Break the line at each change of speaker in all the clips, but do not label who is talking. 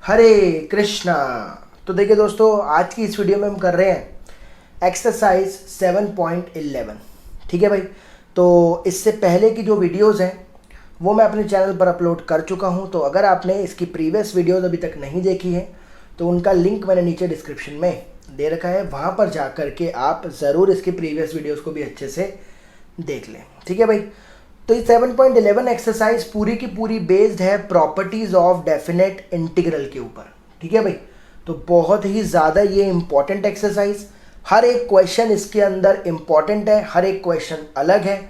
हरे कृष्णा। तो देखिए दोस्तों, आज की इस वीडियो में हम कर रहे हैं एक्सरसाइज 7.11। ठीक है भाई। तो इससे पहले की जो वीडियोस हैं वो मैं अपने चैनल पर अपलोड कर चुका हूं। तो अगर आपने इसकी प्रीवियस वीडियोस अभी तक नहीं देखी है तो उनका लिंक मैंने नीचे डिस्क्रिप्शन में दे रखा है, वहाँ पर जा कर के आप ज़रूर इसकी प्रीवियस वीडियोज़ को भी अच्छे से देख लें। ठीक है भाई। तो ये 7.11 एक्सरसाइज पूरी की पूरी बेस्ड है प्रॉपर्टीज ऑफ डेफिनेट इंटीग्रल के ऊपर। ठीक है भाई। तो बहुत ही ज़्यादा ये इंपॉर्टेंट एक्सरसाइज, हर एक क्वेश्चन इसके अंदर इंपॉर्टेंट है, हर एक क्वेश्चन अलग है,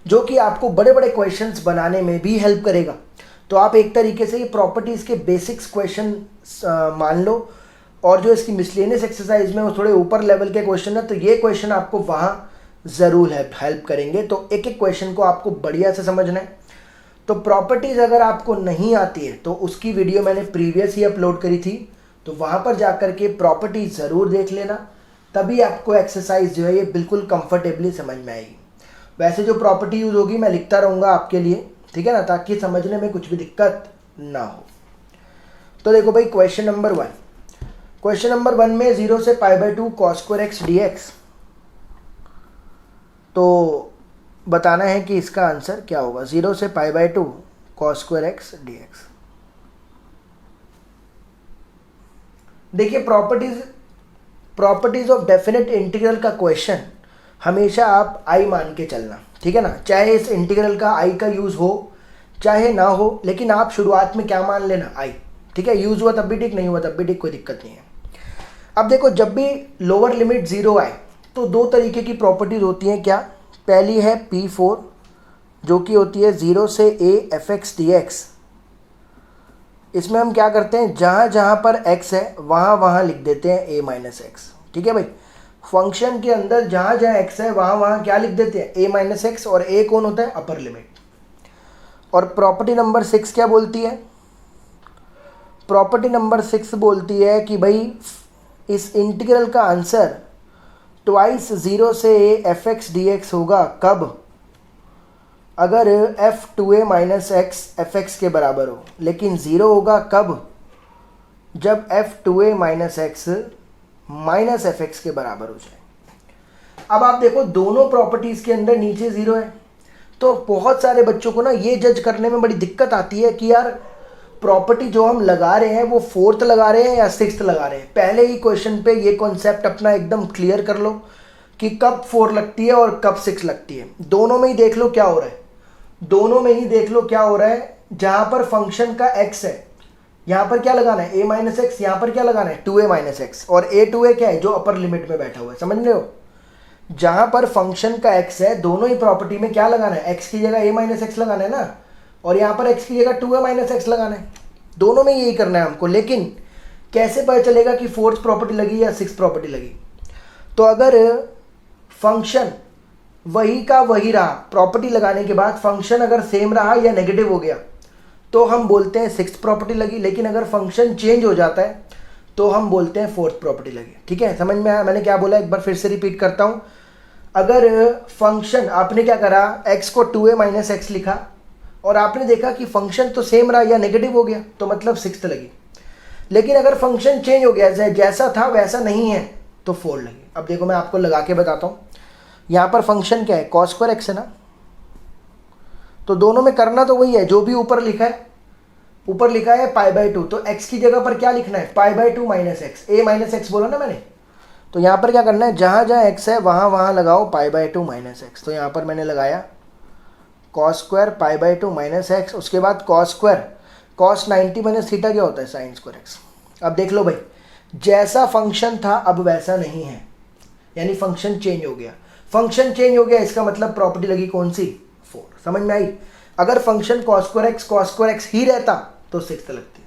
जो कि आपको बड़े बड़े क्वेश्चंस बनाने में भी हेल्प करेगा। तो आप एक तरीके से ये प्रॉपर्टीज़ के बेसिक्स क्वेश्चन मान लो, और जो इसकी मिसलेनियस एक्सरसाइज में वो थोड़े ऊपर लेवल के क्वेश्चन है, तो ये क्वेश्चन आपको वहाँ ज़रूर हेल्प करेंगे। तो एक एक क्वेश्चन को आपको बढ़िया से समझना है। तो प्रॉपर्टीज़ अगर आपको नहीं आती है तो उसकी वीडियो मैंने प्रीवियस ही अपलोड करी थी, तो वहाँ पर जाकर के प्रॉपर्टीज ज़रूर देख लेना, तभी आपको एक्सरसाइज जो है ये बिल्कुल कंफर्टेबली समझ में आएगी। वैसे जो प्रॉपर्टी यूज़ होगी मैं लिखता रहूँगा आपके लिए, ठीक है ना, ताकि समझने में कुछ भी दिक्कत ना हो। तो देखो भाई, क्वेश्चन नंबर 1 में 0 से π/2 cos² x dx, तो बताना है कि इसका आंसर क्या होगा। 0 से π/2 cos² x dx। देखिए, प्रॉपर्टीज ऑफ डेफिनेट इंटीग्रल का क्वेश्चन हमेशा आप आई मान के चलना, ठीक है ना। चाहे इस इंटीग्रल का आई का यूज़ हो चाहे ना हो, लेकिन आप शुरुआत में क्या मान लेना, आई। ठीक है, यूज़ हुआ तब भी ठीक, नहीं हुआ तब भी ठीक, कोई दिक्कत नहीं है। अब देखो, जब भी लोअर लिमिट 0 आए तो दो तरीके की प्रॉपर्टीज होती हैं। क्या? पहली है P4, जो कि होती है 0 से a fx dx। इसमें हम क्या करते हैं, जहाँ जहाँ पर x है वहाँ वहाँ लिख देते हैं a माइनस एक्स। ठीक है भाई। फंक्शन के अंदर जहाँ जहाँ x है वहाँ वहाँ क्या लिख देते हैं, a माइनस एक्स, और a कौन होता है, अपर लिमिट। और प्रॉपर्टी नंबर 6 क्या बोलती है? प्रॉपर्टी नंबर 6 बोलती है कि भाई इस इंटीग्रल का आंसर ट्वाइस 0 से a fx dx होगा। कब? अगर f2a माइनस एक्स fx के बराबर हो। लेकिन 0 होगा कब? जब f2a minus x minus fx के बराबर हो जाए। अब आप देखो, दोनों प्रॉपर्टीज़ के अंदर नीचे 0 है, तो बहुत सारे बच्चों को ना ये जज करने में बड़ी दिक्कत आती है कि यार प्रॉपर्टी जो हम लगा रहे हैं वो 4th लगा रहे हैं या 6th लगा रहे हैं। पहले ही क्वेश्चन पे ये कॉन्सेप्ट अपना एकदम क्लियर कर लो कि कब 4 लगती है और कब 6 लगती है। दोनों में ही देख लो क्या हो रहा है, दोनों में ही देख लो क्या हो रहा है। जहाँ पर फंक्शन का x है, यहाँ पर क्या लगाना है, a माइनस एक्स, यहाँ पर क्या लगाना है, 2a माइनस एक्स, और a2a क्या है, जो अपर लिमिट में बैठा हुआ है। समझ रहे हो? जहाँ पर फंक्शन का x है, दोनों ही प्रॉपर्टी में क्या लगाना है, x की जगह a माइनस एक्स लगाना है ना, और यहाँ पर x की जगह 2a माइनस एक्स लगाना है। दोनों में यही करना है हमको। लेकिन कैसे पता चलेगा कि 4th प्रॉपर्टी लगी या 6th प्रॉपर्टी लगी? तो अगर फंक्शन वही का वही रहा, प्रॉपर्टी लगाने के बाद फंक्शन अगर सेम रहा या नेगेटिव हो गया, तो हम बोलते हैं 6th प्रॉपर्टी लगी। लेकिन अगर फंक्शन चेंज हो जाता है तो हम बोलते हैं 4th प्रॉपर्टी लगी। ठीक है, समझ में आया मैंने क्या बोला? एक बार फिर से रिपीट करता हूँ। अगर फंक्शन, आपने क्या करा, x को 2a माइनस एक्स लिखा और आपने देखा कि फंक्शन तो सेम रहा या नेगेटिव हो गया, तो मतलब 6th लगी। लेकिन अगर फंक्शन चेंज हो गया, जैसा था वैसा नहीं है, तो 4 लगी। अब देखो, मैं आपको लगा के बताता हूँ। यहाँ पर फंक्शन क्या है, cos² x है ना, तो दोनों में करना तो वही है जो भी ऊपर लिखा है। ऊपर लिखा है π/2, तो x की जगह पर क्या लिखना है, π/2 minus X, a minus X बोला ना मैंने। तो यहाँ पर क्या करना है, जहाँ जहाँ x है वहाँ वहाँ लगाओ π/2 माइनस एक्स। तो यहाँ पर मैंने लगाया cos² π/2 माइनस एक्स, उसके बाद cos², cos 90 माइनस थीटा क्या होता है, sin² x। अब देख लो भाई, जैसा फंक्शन था अब वैसा नहीं है, यानी फंक्शन चेंज हो गया। फंक्शन चेंज हो गया, इसका मतलब प्रॉपर्टी लगी कौन सी, 4। समझ में आई? अगर फंक्शन cos² x ही रहता तो 6th लगती।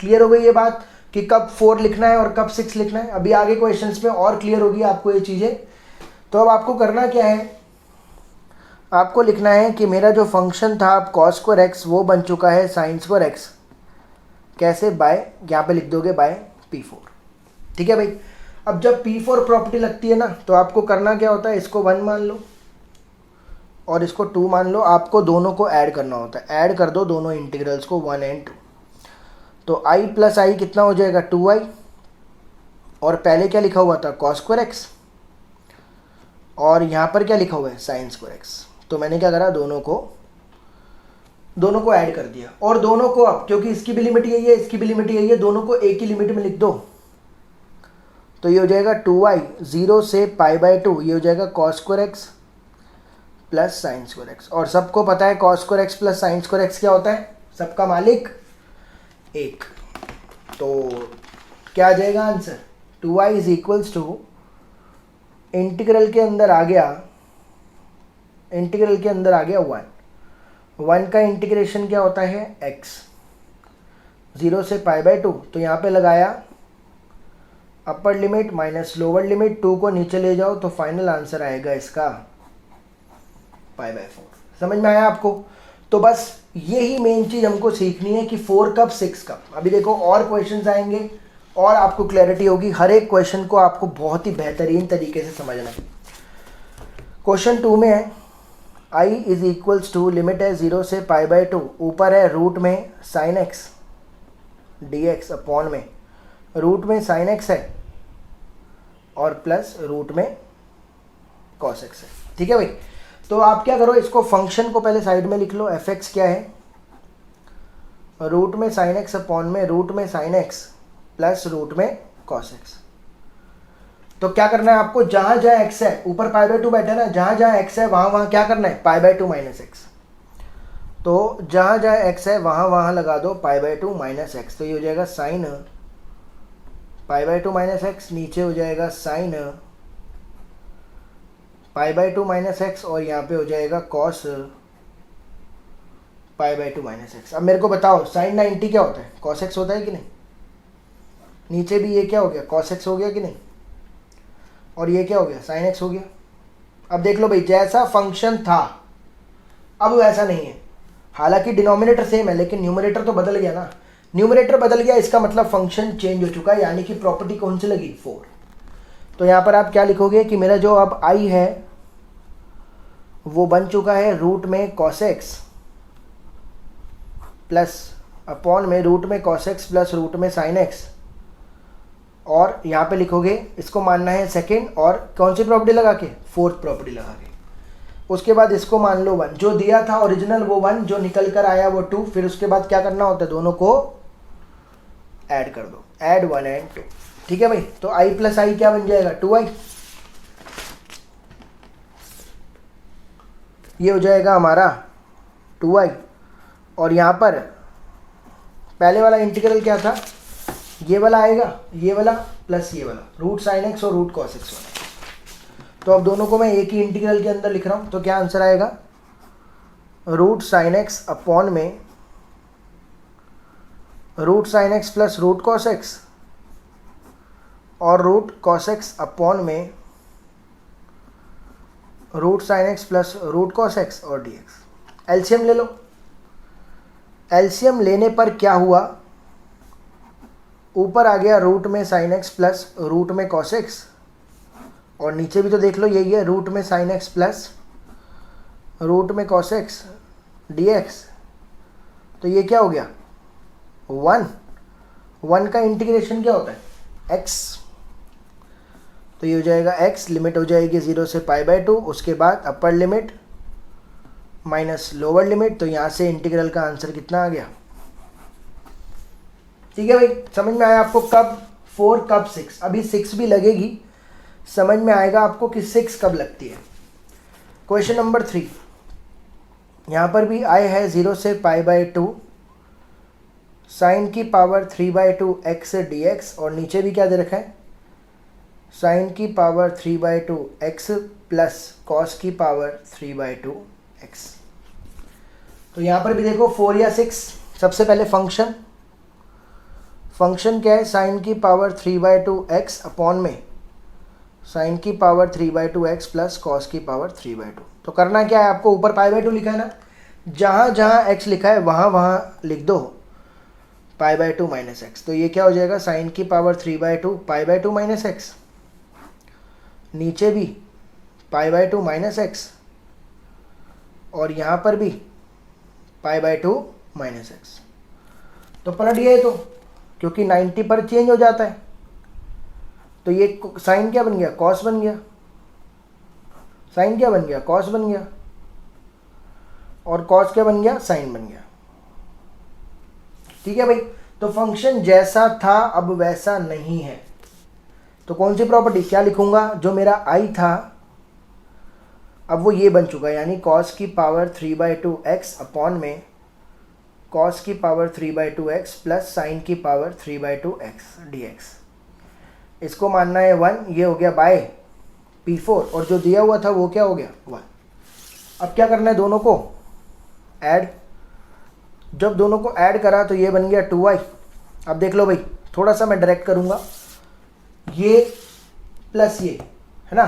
क्लियर हो गई ये बात कि कब 4 लिखना है और कब 6 लिखना है? अभी आगे क्वेश्चंस में और क्लियर होगी आपको ये चीज़ें। तो अब आपको करना क्या है, आपको लिखना है कि मेरा जो फंक्शन था अब cos² x वो बन चुका है sin² x। कैसे? बाय, यहाँ पे लिख दोगे बाय P4। ठीक है भाई। अब जब P4 प्रॉपर्टी लगती है ना, तो आपको करना क्या होता है, इसको 1 मान लो और इसको 2 मान लो। आपको दोनों को ऐड करना होता है, ऐड कर दो दोनों इंटीग्रल्स को, 1 और 2। तो आई प्लस आई कितना हो जाएगा 2i, और पहले क्या लिखा हुआ था कॉस स्क्वायर एक्स, और यहाँ पर क्या लिखा हुआ है साइन स्क्वायर एक्स। तो मैंने क्या करा दोनों को ऐड कर दिया, और दोनों को अब क्योंकि इसकी भी लिमिट यही है इसकी भी लिमिट यही है, दोनों को एक ही लिमिट में लिख दो। तो ये हो जाएगा 2i 0 से π/2, ये हो जाएगा cos square X plus sign square x. और सबको पता है cos square X plus sign square x क्या होता है, सबका मालिक एक। तो क्या आ जाएगा answer, 2i is equals to integral के अंदर आ गया 1 का इंटीग्रेशन क्या होता है x 0 से π/2। तो यहाँ पे लगाया upper limit minus lower limit, 2 को नीचे ले जाओ तो फाइनल आंसर आएगा इसका π/4। समझ में आया आपको। तो बस यही मेन चीज़ हमको सीखनी है कि 4 कब 6 कब। अभी देखो और क्वेश्चंस आएंगे और आपको क्लैरिटी होगी, हर एक क्वेश्चन को आपको बहुत ही बेहतरीन तरीके से समझना है। क्वेश्चन 2 में है i is equals to, limit है 0 से π/2, ऊपर है रूट में साइन एक्स dx अपॉन में रूट में साइन एक्स है और प्लस रूट में कॉस एक्स है। ठीक है भाई। तो आप क्या करो, इसको फंक्शन को पहले साइड में लिख लो। एफ एक्स क्या है, रूट में साइन एक्स अपॉन में रूट में साइन एक्स प्लस रूट में कॉस एक्स। तो क्या करना है आपको, जहां जहां x है, ऊपर π/2 बैठा है ना, जहां जहां x है वहां क्या करना है π/2 माइनस एक्स। तो जहां जहां x है वहां लगा दो π/2 माइनस एक्स। तो ये हो जाएगा साइन π/2 माइनस एक्स, नीचे हो जाएगा साइन π/2 माइनस एक्स, और यहाँ पे हो जाएगा कॉस π/2 माइनस एक्स। अब मेरे को बताओ साइन 90 क्या होता है, कॉस एक्स होता है कि नहीं। नीचे भी ये क्या हो गया कॉस एक्स हो गया कि नहीं, और ये क्या हो गया साइन एक्स हो गया। अब देख लो भाई, जैसा फंक्शन था अब वैसा नहीं है। हालांकि डिनोमिनेटर सेम है लेकिन न्यूमरेटर तो बदल गया ना। न्यूमरेटर बदल गया इसका मतलब फंक्शन चेंज हो चुका है, यानी कि प्रॉपर्टी कौन सी लगी 4। तो यहाँ पर आप क्या लिखोगे कि मेरा जो अब i है वो बन चुका है रूट में कॉस एक्स प्लस अपॉन में रूट में कॉस एक्स प्लस रूट में साइन एक्स, और यहाँ पे लिखोगे इसको मानना है सेकेंड, और कौन सी प्रॉपर्टी लगा के फोर्थ प्रॉपर्टी लगा के। उसके बाद इसको मान लो 1, जो दिया था ओरिजिनल वो 1, जो निकल कर आया वो 2। फिर उसके बाद क्या करना होता है, दोनों को ऐड कर दो, ऐड 1 एंड 2। ठीक है भाई। तो i प्लस आई क्या बन जाएगा 2i, ये हो जाएगा हमारा 2i। और यहाँ पर पहले वाला इंटीग्रल क्या था, ये वाला आएगा, ये वाला प्लस ये वाला, रूट साइन एक्स और रूट कॉस एक्स वाला। तो अब दोनों को मैं एक ही इंटीग्रल के अंदर लिख रहा हूँ। तो क्या आंसर आएगा, रूट साइन एक्स अपॉन में root sine X plus root cos X, और रूट कॉस एक्स अपॉन में root sine X plus root cos X और dx। एलसीएम ले लो। एलसीएम लेने पर क्या हुआ, ऊपर आ गया रूट में साइन एक्स प्लस रूट में कॉस एक्स, और नीचे भी तो देख लो यही है, रूट में साइन एक्स प्लस रूट में कॉस एक्स dx। तो ये क्या हो गया 1 का इंटीग्रेशन क्या होता है x। तो ये हो जाएगा x, लिमिट हो जाएगी 0 से π/2, उसके बाद upper limit minus lower limit. तो यहाँ से इंटीग्रल का आंसर कितना आ गया। ठीक है भाई, समझ में आया आपको कब 4 कब 6। अभी 6 भी लगेगी, समझ में आएगा आपको कि 6 कब लगती है। क्वेश्चन नंबर 3, यहाँ पर भी i है 0 से π/2 साइन की पावर 3/2 x dx, और नीचे भी क्या दे रखा है साइन की पावर 3/2 x प्लस कॉस की पावर 3/2 x। तो यहाँ पर भी देखो 4 या 6। सबसे पहले फंक्शन क्या है, साइन की पावर 3/2 x अपॉन में साइन की पावर 3/2 x प्लस कॉस की पावर 3/2। तो करना क्या है आपको, ऊपर π/2 लिखा है ना, जहाँ जहाँ x लिखा है वहाँ लिख दो π/2 माइनस एक्स। तो ये क्या हो जाएगा, साइन की पावर 3/2 π/2 माइनस एक्स, नीचे भी π/2 माइनस एक्स, और यहाँ पर भी π/2 माइनस एक्स। तो पलट गया ये तो, क्योंकि 90 पर चेंज हो जाता है। तो ये साइन क्या बन गया, कॉस बन गया। साइन क्या बन गया, कॉस बन गया। और कॉस क्या बन गया, साइन बन गया। ठीक है भाई। तो फंक्शन जैसा था अब वैसा नहीं है। तो कौन सी प्रॉपर्टी, क्या लिखूंगा, जो मेरा आई था अब वो ये बन चुका है, यानी कॉस की पावर 3/2 एक्स अपॉन में कॉस की पावर 3/2 एक्स प्लस साइन की पावर 3/2 एक्स dx। इसको मानना है 1, ये हो गया बाय P4, और जो दिया हुआ था वो क्या हो गया 1। अब क्या करना है, दोनों को ऐड। जब दोनों को ऐड करा तो ये बन गया 2y। अब देख लो भाई, थोड़ा सा मैं डायरेक्ट करूंगा, ये प्लस ये है ना,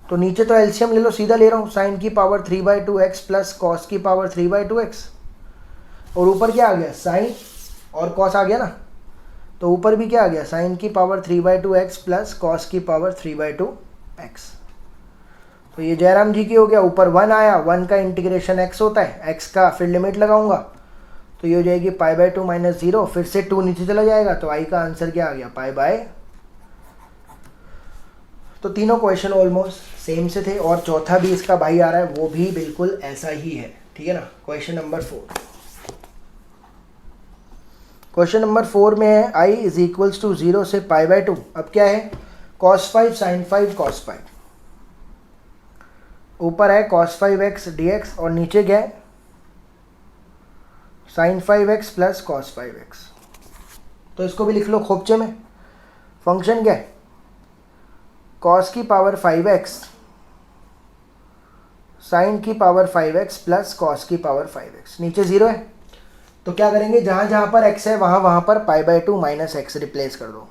तो नीचे तो एलसीएम ले लो, सीधा ले रहा हूँ, साइन की पावर 3/2 एक्स प्लस कॉस की पावर 3/2 एक्स, और ऊपर क्या आ गया, साइन और कॉस आ गया ना, तो ऊपर भी क्या आ गया, साइन की पावर 3/2 एक्स प्लस कॉस की पावर 3/2 एक्स। तो ये जयराम जी की हो गया, ऊपर 1 आया, 1 का इंटीग्रेशन x होता है, x का फिर लिमिट लगाऊंगा तो ये हो जाएगी π/2 - 0, फिर से 2 नीचे चला जाएगा, तो i का आंसर क्या आ गया, π/। तो तीनों क्वेश्चन ऑलमोस्ट सेम से थे, और चौथा भी इसका भाई आ रहा है, वो भी बिल्कुल ऐसा ही है। ठीक है ना। क्वेश्चन नंबर 4, क्वेश्चन नंबर 4 में है i = 0 से π/2। अब क्या है, cos 5 sin 5 cos 5, ऊपर है cos 5x dx और नीचे क्या है sin 5x plus cos 5x। तो इसको भी लिख लो खोपचे में। फंक्शन क्या है, cos की पावर 5x sin की पावर 5x प्लस cos की पावर 5x, नीचे 0 है, तो क्या करेंगे, जहां जहां पर x है वहां पर π/2 माइनस एक्स रिप्लेस कर दो।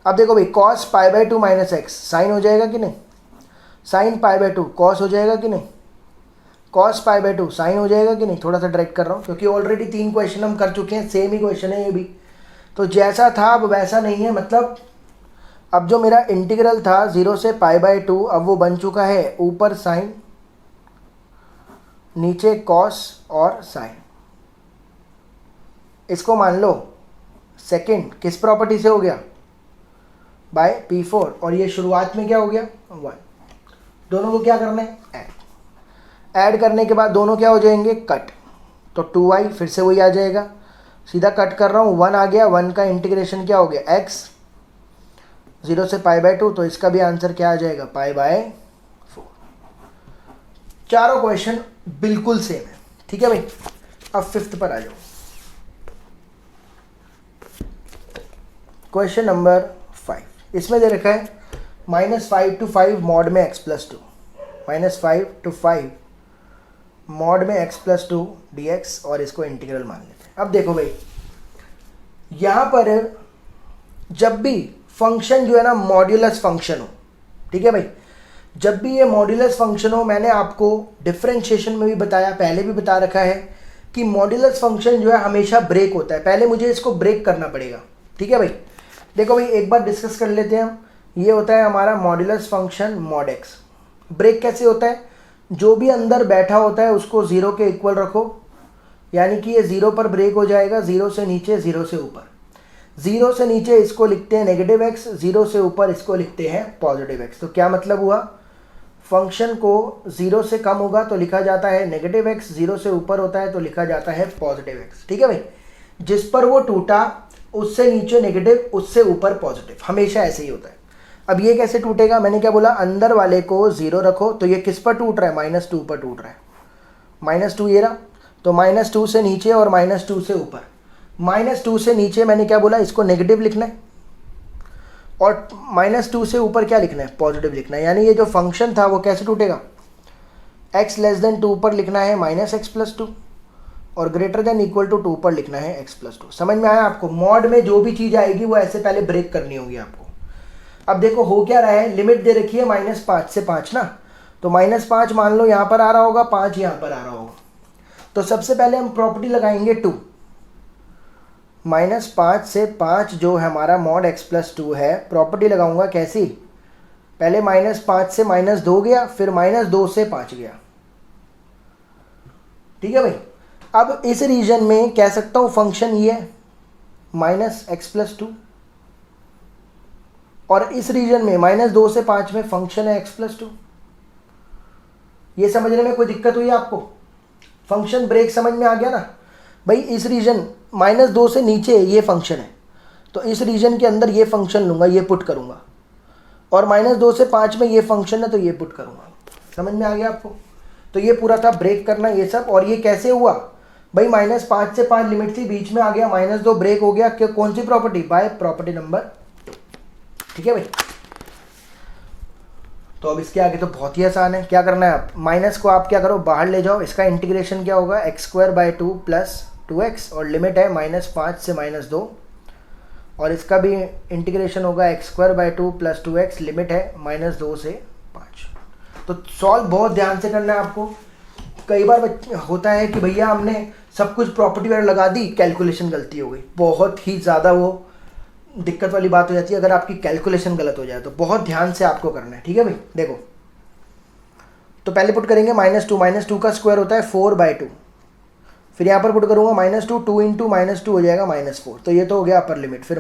अब देखो भाई, cos π/2 माइनस एक्स साइन हो जाएगा कि नहीं, साइन π/2 कॉस हो जाएगा कि नहीं, cos π/2 साइन हो जाएगा कि नहीं। थोड़ा सा डायरेक्ट कर रहा हूँ क्योंकि ऑलरेडी 3 क्वेश्चन हम कर चुके हैं, सेम ही क्वेश्चन है ये भी। तो जैसा था अब वैसा नहीं है, मतलब अब जो मेरा इंटीग्रल था 0 से π/2, अब वो बन चुका है ऊपर साइन नीचे कॉस और साइन। इसको मान लो सेकंड किस प्रॉपर्टी से हो गया, बाय P4, और ये शुरुआत में क्या हो गया 1। दोनों को क्या करना है, ऐड करने के बाद दोनों क्या हो जाएंगे, कट, तो 2y फिर से वही आ जाएगा, सीधा कट कर रहा हूँ, 1 आ गया, 1 का इंटीग्रेशन क्या हो गया x 0 से π/2, तो इसका भी आंसर क्या आ जाएगा, π/4। चारों क्वेश्चन बिल्कुल सेम है। ठीक है भाई। अब 5th पर आ जाओ। क्वेश्चन नंबर 5, इसमें दे रखा है -5 to 5 मॉड में x + 2, -5 to 5 मॉड में x + 2 dx, और इसको इंटीग्रल मान लेते हैं। अब देखो भाई, यहाँ पर जब भी फंक्शन जो है ना मॉड्यूलस फंक्शन हो, ठीक है भाई, जब भी ये मॉड्यूलस फंक्शन हो, मैंने आपको डिफरेंशिएशन में भी बताया, पहले भी बता रखा है कि मॉड्यूलस फंक्शन जो है हमेशा ब्रेक होता है, पहले मुझे इसको ब्रेक करना पड़ेगा। ठीक है भाई। देखो भाई, एक बार डिस्कस कर लेते हैं हम। ये होता है हमारा modulus function mod x। Break कैसे होता है, जो भी अंदर बैठा होता है उसको 0 के इक्वल रखो, यानी कि ये 0 पर ब्रेक हो जाएगा, 0 से नीचे 0 से ऊपर, 0 से नीचे इसको लिखते हैं -x, 0 से ऊपर इसको लिखते हैं +x। तो क्या मतलब हुआ, फंक्शन को 0 से कम होगा तो लिखा जाता है -x, 0 से ऊपर होता है तो लिखा जाता है +x। ठीक है भाई। जिस पर वो टूटा उससे नीचे नेगेटिव, उससे ऊपर पॉजिटिव, हमेशा ऐसे ही होता है। अब ये कैसे टूटेगा, मैंने क्या बोला, अंदर वाले को 0 रखो, तो ये किस पर टूट रहा है, -2 पर टूट रहा है, -2 ये रहा, तो -2 से नीचे और -2 से ऊपर। -2 से नीचे मैंने क्या बोला, इसको नेगेटिव लिखना है, और -2 से ऊपर क्या लिखना है, पॉजिटिव लिखना है। यानी ये जो फंक्शन था वो कैसे टूटेगा, x < 2 पर लिखना है -x + 2, और > 2 पर लिखना है x + 2। समझ में आया आपको। मॉड में जो भी चीज़ आएगी वो ऐसे पहले ब्रेक करनी होगी आपको। अब देखो हो क्या रहा है, लिमिट दे रखी है -5 से 5 ना, तो -5 मान लो यहाँ पर आ रहा होगा, 5 यहाँ पर आ रहा होगा, तो सबसे पहले हम प्रॉपर्टी लगाएंगे 2। -5 से 5 जो है हमारा मॉड x + 2 है, प्रॉपर्टी लगाऊंगा कैसी, पहले -5 से -2 गया, फिर -2 से 5 गया। ठीक है भाई। अब इस रीजन में कह सकता हूँ फंक्शन ये है -x+2, और इस रीजन में -2 से 5 में फंक्शन है x+2। ये समझने में कोई दिक्कत हुई आपको? फंक्शन ब्रेक समझ में आ गया ना भाई? इस रीजन -2 से नीचे ये फंक्शन है, तो इस रीजन के अंदर ये फंक्शन लूँगा, ये पुट करूँगा, और -2 से 5 में ये फंक्शन है तो ये पुट करूँगा। समझ में आ गया आपको? तो ये पूरा था ब्रेक करना ये सब। और ये कैसे हुआ भाई? -5 से 5 लिमिट थी, बीच में आ गया -2, ब्रेक हो गया। क्यों? कौन सी प्रॉपर्टी? By property number 2। ठीक है भाई? तो अब इसके आगे तो बहुत ही आसान है। क्या करना है? आप माइनस को आप क्या करो, बाहर ले जाओ। इसका इंटीग्रेशन क्या होगा? x² 2 + 2x, और लिमिट है -5 से -2, और इसका भी इंटीग्रेशन होगा x² 2 + 2x, लिमिट है -2 से 5। तो सॉल्व बहुत ध्यान से करना है आपको। कई बार होता है कि भैया हमने सब कुछ प्रॉपर्टी वगैरह लगा दी, कैलकुलेशन गलती हो गई। बहुत ही ज़्यादा वो दिक्कत वाली बात हो जाती है अगर आपकी कैलकुलेशन गलत हो जाए, तो बहुत ध्यान से आपको करना है। ठीक है भाई? देखो, तो पहले पुट करेंगे -2 का स्क्वायर होता है 4/2, फिर यहाँ पर पुट करूँगा -2, 2 × -2 हो जाएगा -4, तो ये तो हो गया अपर लिमिट। फिर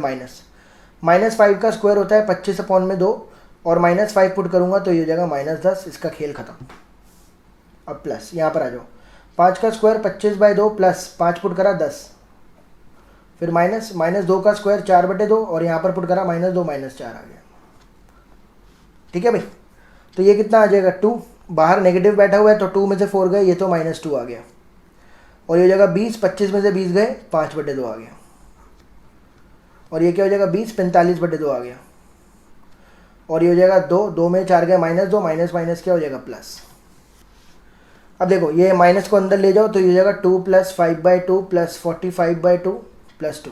-5 का स्क्वायर होता है 25/2, और -5 पुट करूँगा तो ये हो जाएगा -10। इसका खेल खत्म। अब प्लस यहाँ पर आ जाओ, 5 का स्क्वायर 25/2 प्लस 5 पुट करा 10, फिर -2 का स्क्वायर 4/2, और यहाँ पर पुट करा -2 -4 आ गया। ठीक है भाई? तो ये कितना आ जाएगा? 2, बाहर नेगेटिव बैठा हुआ है तो 2 में से 4 गए, ये तो -2 आ गया, और ये हो जाएगा 20, 25 में से 20 गए, 5/2 आ गया, और ये क्या हो जाएगा? 20, 45/2 आ गया, और ये हो जाएगा 2, 2 में 4 गए -2, माइनस माइनस क्या हो जाएगा? प्लस। अब देखो, ये माइनस को अंदर ले जाओ तो ये हो जाएगा 2 + 5/2 + 45/2 + 2,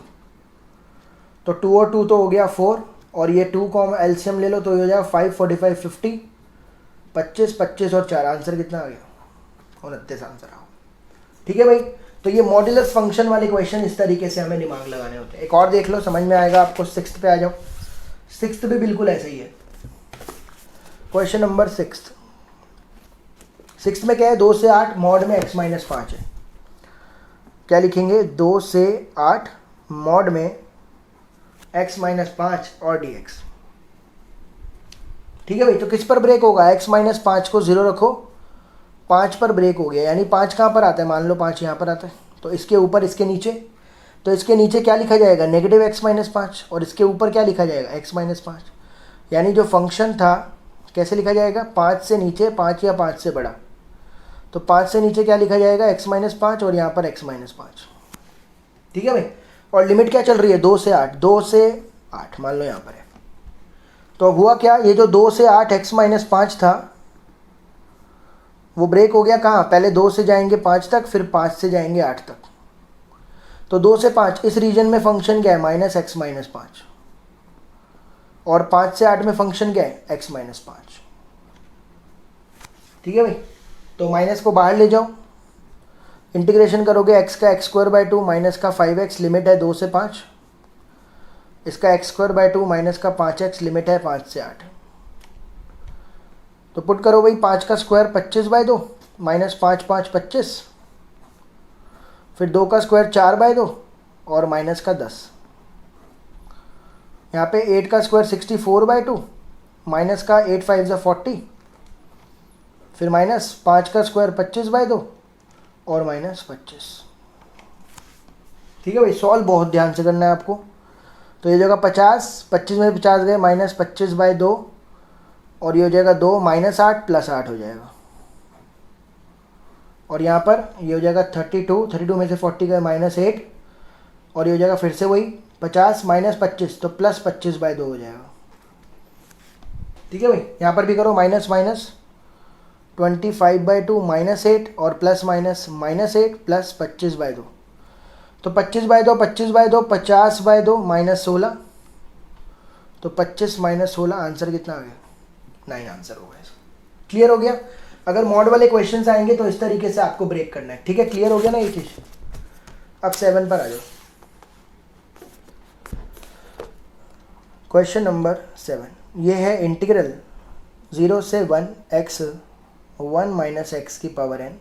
तो 2 और 2 तो हो गया 4, और ये 2 को हम एलसीएम ले लो तो ये हो जाएगा 5, 45, 50, 25, 25 और 4, आंसर कितना आ गया? 29 आंसर आओ। ठीक है भाई? तो ये मॉड्यूलस फंक्शन वाले क्वेश्चन इस तरीके से हमें दिमाग लगाने होते हैं। एक और देख लो, समझ में आएगा आपको। 6th पे आ जाओ। 6th भी बिल्कुल ऐसा ही है। क्वेश्चन नंबर 6 में क्या है? 2 से 8 मॉड में x-5 है। क्या लिखेंगे? 2 से 8 मॉड में x-5 और dx। ठीक है भाई? तो किस पर ब्रेक होगा? x-5 को 0 रखो, 5 पर ब्रेक हो गया, यानी 5 कहाँ पर आता है? मान लो 5 यहाँ पर आता है, तो इसके ऊपर इसके नीचे, तो इसके नीचे क्या लिखा जाएगा? -x-5, और इसके ऊपर क्या लिखा जाएगा? x-5, यानी जो फंक्शन था कैसे लिखा जाएगा? 5 से नीचे 5 या 5 से बड़ा, तो 5 से नीचे क्या लिखा जाएगा? x-5, और यहाँ पर x-5। ठीक है भाई? और लिमिट क्या चल रही है? 2 से 8, 2 से 8 मान लो यहाँ पर है। तो हुआ क्या? ये जो 2 से 8 x-5 था वो ब्रेक हो गया। कहाँ? पहले 2 से जाएंगे 5 तक, फिर 5 से जाएंगे 8 तक, तो 2 से 5 इस रीजन में फंक्शन क्या है? -x-5, और 5 से 8 में फंक्शन क्या है? x-5। ठीक है भाई? तो माइनस को बाहर ले जाओ, इंटीग्रेशन करोगे x का x² 2 माइनस का 5x, लिमिट है 2 से 5, इसका x² 2 माइनस का 5x, लिमिट है 5 से 8। तो पुट करो भाई, 5 का स्क्वायर 25/2 माइनस 5, 5 25, फिर 2 का स्क्वायर 4/2 और माइनस का 10। यहाँ पे 8 का स्क्वायर 64/2 माइनस का 8 5 40, फिर माइनस 5 का स्क्वायर 25/2 और -25। ठीक है भाई? सॉल्व बहुत ध्यान से करना है आपको। तो ये जगह 50, 25 में 50 गए, -25/2, और ये हो जाएगा 2 -8 + 8 हो जाएगा, और यहाँ पर ये हो जाएगा 32, 32 में से 40 गए -8, और ये हो जाएगा फिर से वही 50 -25, तो +25/2 हो जाएगा। ठीक है भाई? यहाँ पर भी करो माइनस माइनस, 25/2 -8 और प्लस माइनस -8 + 25/2, तो 25/2 25/2 50/2 -16, तो 25 - 16 आंसर कितना आ गया? 9 आंसर होगा इसका। क्लियर हो गया? अगर मॉड वाले क्वेश्चंस आएंगे तो इस तरीके से आपको ब्रेक करना है। ठीक है? क्लियर हो गया ना ये चीज़? अब 7 पर आ जाओ। क्वेश्चन नंबर 7 ये है इंटीग्रल 0 से 1 x 1 - x⁻n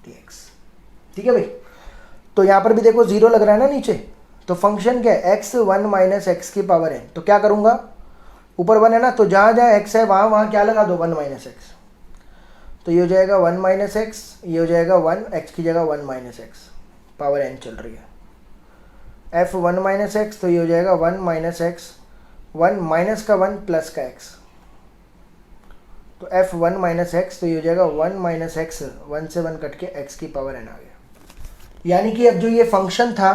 dx। ठीक है भाई। तो यहाँ पर भी देखो 0 लग रहा है ना नीचे, तो फंक्शन क्या है, x 1 माइनस एक्स की पावर n। तो क्या करूँगा, ऊपर 1 है ना, तो जहाँ जहाँ x है वहाँ वहाँ क्या लगा दो, 1 माइनस एक्स। तो ये हो जाएगा 1 माइनस एक्स, ये हो जाएगा 1, x की जगह 1 माइनस एक्स, पावर n चल रही है। f 1 माइनस एक्स, तो ये हो जाएगा 1 माइनस एक्स, 1 माइनस का 1 प्लस का x। तो f 1 माइनस एक्स, तो ये हो जाएगा 1 माइनस एक्स, 1 से 1 कट के x की पावर n आ गया। यानी कि अब जो ये फंक्शन था,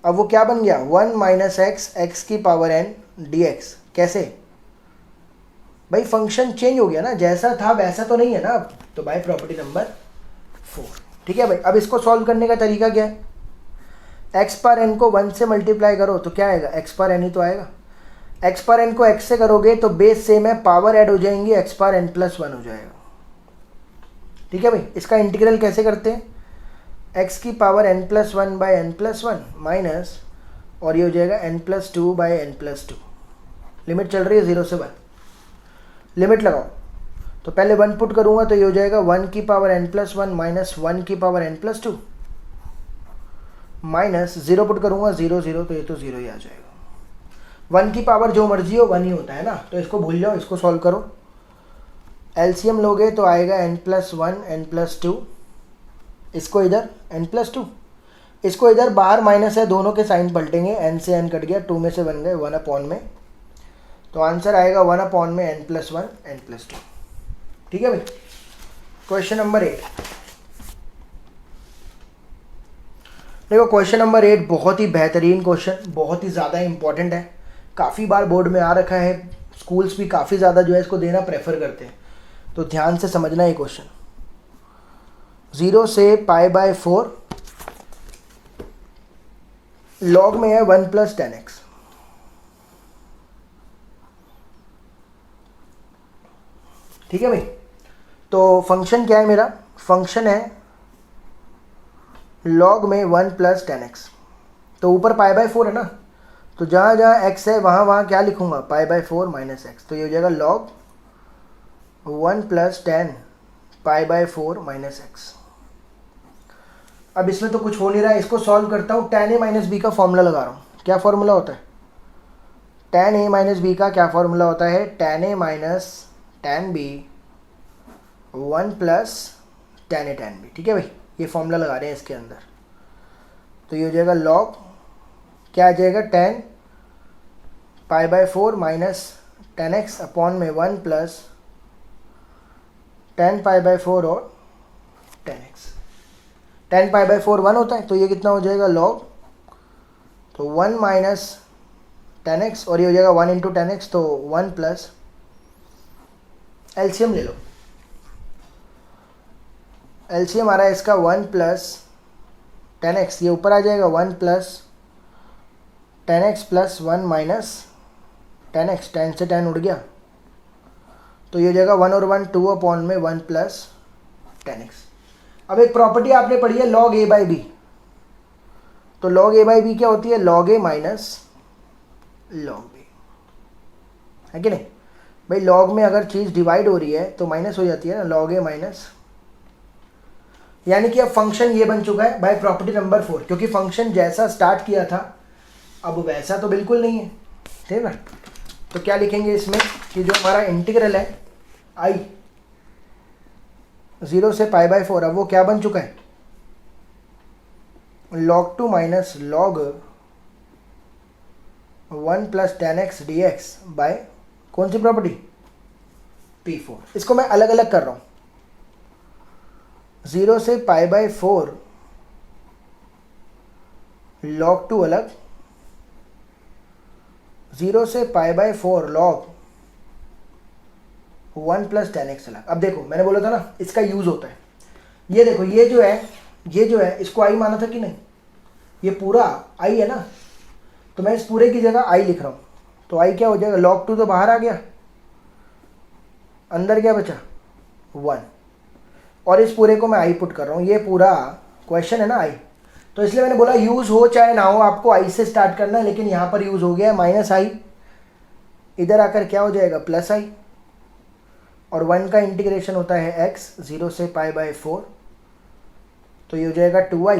अब वो क्या बन गया, 1 माइनस एक्स, एक्स की पावर n dx। कैसे भाई, फंक्शन चेंज हो गया ना, जैसा था वैसा तो नहीं है ना अब, तो बाय प्रॉपर्टी नंबर 4। ठीक है भाई। अब इसको सॉल्व करने का तरीका क्या है, x पर n को 1 से मल्टीप्लाई करो तो क्या आएगा, x पर n ही तो आएगा। x पर n को x से करोगे तो बेस सेम है, पावर ऐड हो जाएंगी, x पर n प्लस 1 हो जाएगा। ठीक है भाई। इसका इंटीग्रल कैसे करते हैं, x की power n plus 1 by n plus 1 minus, और ये हो जाएगा n plus 2 by n plus 2। Limit चल रही है 0 से 1, लिमिट लगाओ। तो पहले 1 पुट करूंगा तो ये हो जाएगा 1 की पावर n प्लस 1 माइनस 1 की power n plus 2 minus 0 put करूंगा 0 0, तो ये तो 0 ही आ जाएगा। 1 की पावर जो मर्जी हो 1 ही होता है ना, तो इसको भूल जाओ, इसको सॉल्व करो। एलसीएम लोगे तो आएगा n प्लस 1 n प्लस 2, इसको इधर n प्लस 2, इसको इधर, बाहर माइनस है, दोनों के साइन पलटेंगे, n से n कट गया, 2 में से बन गए 1 अपॉन में, तो आंसर आएगा 1 अपॉन में n प्लस 1 n प्लस 2। ठीक है भाई। क्वेश्चन नंबर 8 देखो, क्वेश्चन नंबर 8 बहुत ही बेहतरीन क्वेश्चन, बहुत ही ज़्यादा इंपॉर्टेंट है, काफ़ी बार बोर्ड में आ रखा है, स्कूल्स भी काफ़ी ज़्यादा जो है इसको देना प्रेफर करते हैं, तो ध्यान से समझना ये क्वेश्चन। 0 से पाई बाय 4 लॉग में है 1 प्लस 10x। ठीक है भाई। तो फंक्शन क्या है मेरा, फंक्शन है लॉग में 1 प्लस 10x। तो ऊपर पाई बाय 4 है ना, तो जहाँ जहाँ x है वहाँ वहाँ क्या लिखूँगा, पाई बाय 4 माइनस एक्स। तो ये हो जाएगा log 1 plus 10 pi by 4 minus x. अब इसमें तो कुछ हो नहीं रहा है, इसको सॉल्व करता हूँ। tan a माइनस बी का फॉर्मूला लगा रहा हूँ। क्या फॉर्मूला होता है, tan a माइनस बी का क्या फॉर्मूला होता है, tan a minus tan b 1 plus tan a tan b। ठीक है भाई, ये फॉर्मूला लगा रहे हैं इसके अंदर। तो ये हो जाएगा लॉग, क्या आ जाएगा, tan pi by 4 minus tan x upon में 1 प्लस tan पाई बाय 4 और tan x। tan pi by 4 1 होता है, तो ये कितना हो जाएगा लॉग, तो 1 माइनस tan x, और ये हो जाएगा 1 इंटू tan x, तो 1 प्लस, एलसीएम ले लो, एलसीएम आ रहा है इसका 1 प्लस tan x, ये ऊपर आ जाएगा 1 plus tan x plus 1 minus tan x, tan से tan उड़ गया, तो ये हो जाएगा 1 और 1 2 अपॉन में 1 प्लस tan x। अब एक प्रॉपर्टी आपने पढ़ी है log a बाई बी, तो log a बाई बी क्या होती है, log a minus log b, है कि नहीं भाई। log में अगर चीज़ डिवाइड हो रही है तो माइनस हो जाती है ना, log a माइनस, यानी कि अब फंक्शन ये बन चुका है बाय प्रॉपर्टी नंबर 4, क्योंकि फंक्शन जैसा स्टार्ट किया था अब वैसा तो बिल्कुल नहीं है, ठीक है ना। तो क्या लिखेंगे इसमें कि जो हमारा इंटीग्रल है i 0 से पाई बाय 4, अब वो क्या बन चुका है, log 2 minus log 1 plus tan x dx by कौन सी प्रॉपर्टी, P4। इसको मैं अलग अलग कर रहा हूँ, 0 से पाई बाय 4 log 2 अलग, 0 से pi by 4 log 1 plus tan x अलग। अब देखो मैंने बोला था ना इसका यूज़ होता है, ये देखो ये जो है इसको i माना था कि नहीं, ये पूरा i है ना, तो मैं इस पूरे की जगह i लिख रहा हूँ, तो i क्या हो जाएगा, log 2 तो बाहर आ गया, अंदर क्या बचा 1, और इस पूरे को मैं i पुट कर रहा हूँ, ये पूरा क्वेश्चन है ना i, तो इसलिए मैंने बोला यूज़ हो चाहे ना हो आपको i से स्टार्ट करना है, लेकिन यहाँ पर यूज़ हो गया है माइनस i, इधर आकर क्या हो जाएगा प्लस i, और 1 का इंटीग्रेशन होता है x 0 से पाई बाय 4 तो ये हो जाएगा 2i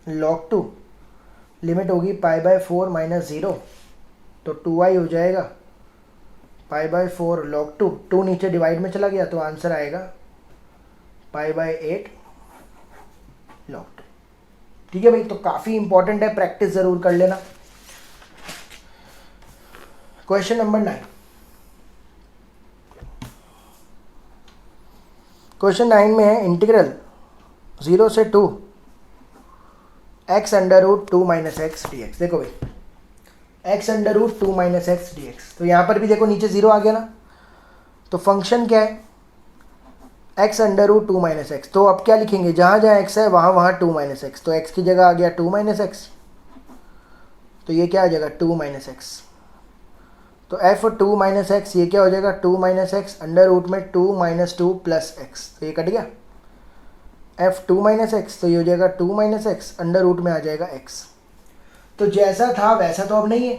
log 2, लिमिट होगी π/4 माइनस 0, तो 2i हो जाएगा π/4 log 2, 2 नीचे डिवाइड में चला गया तो आंसर आएगा π/8 log 2। ठीक है भाई, तो काफ़ी इंपॉर्टेंट है, प्रैक्टिस ज़रूर कर लेना। Question number 9। क्वेश्चन 9 में है इंटीग्रल 0 से 2 x under root 2 minus X D X. देखो भाई x under root 2 minus X D X, तो यहाँ पर भी देखो नीचे 0 आ गया ना, तो फंक्शन क्या है x under root 2 minus X. तो अब क्या लिखेंगे, जहाँ जहाँ x है वहाँ वहाँ 2 माइनस एक्स, तो x की जगह आ गया 2 माइनस एक्स, तो ये क्या आ जाएगा 2 माइनस एक्स। तो f 2 माइनस एक्स ये क्या हो जाएगा 2 माइनस एक्स अंडर रूट में 2 माइनस 2 प्लस एक्स, तो ये कट गया। f 2 माइनस एक्स तो ये हो जाएगा 2 माइनस एक्स अंडर रूट में आ जाएगा x। तो जैसा था वैसा तो अब नहीं है,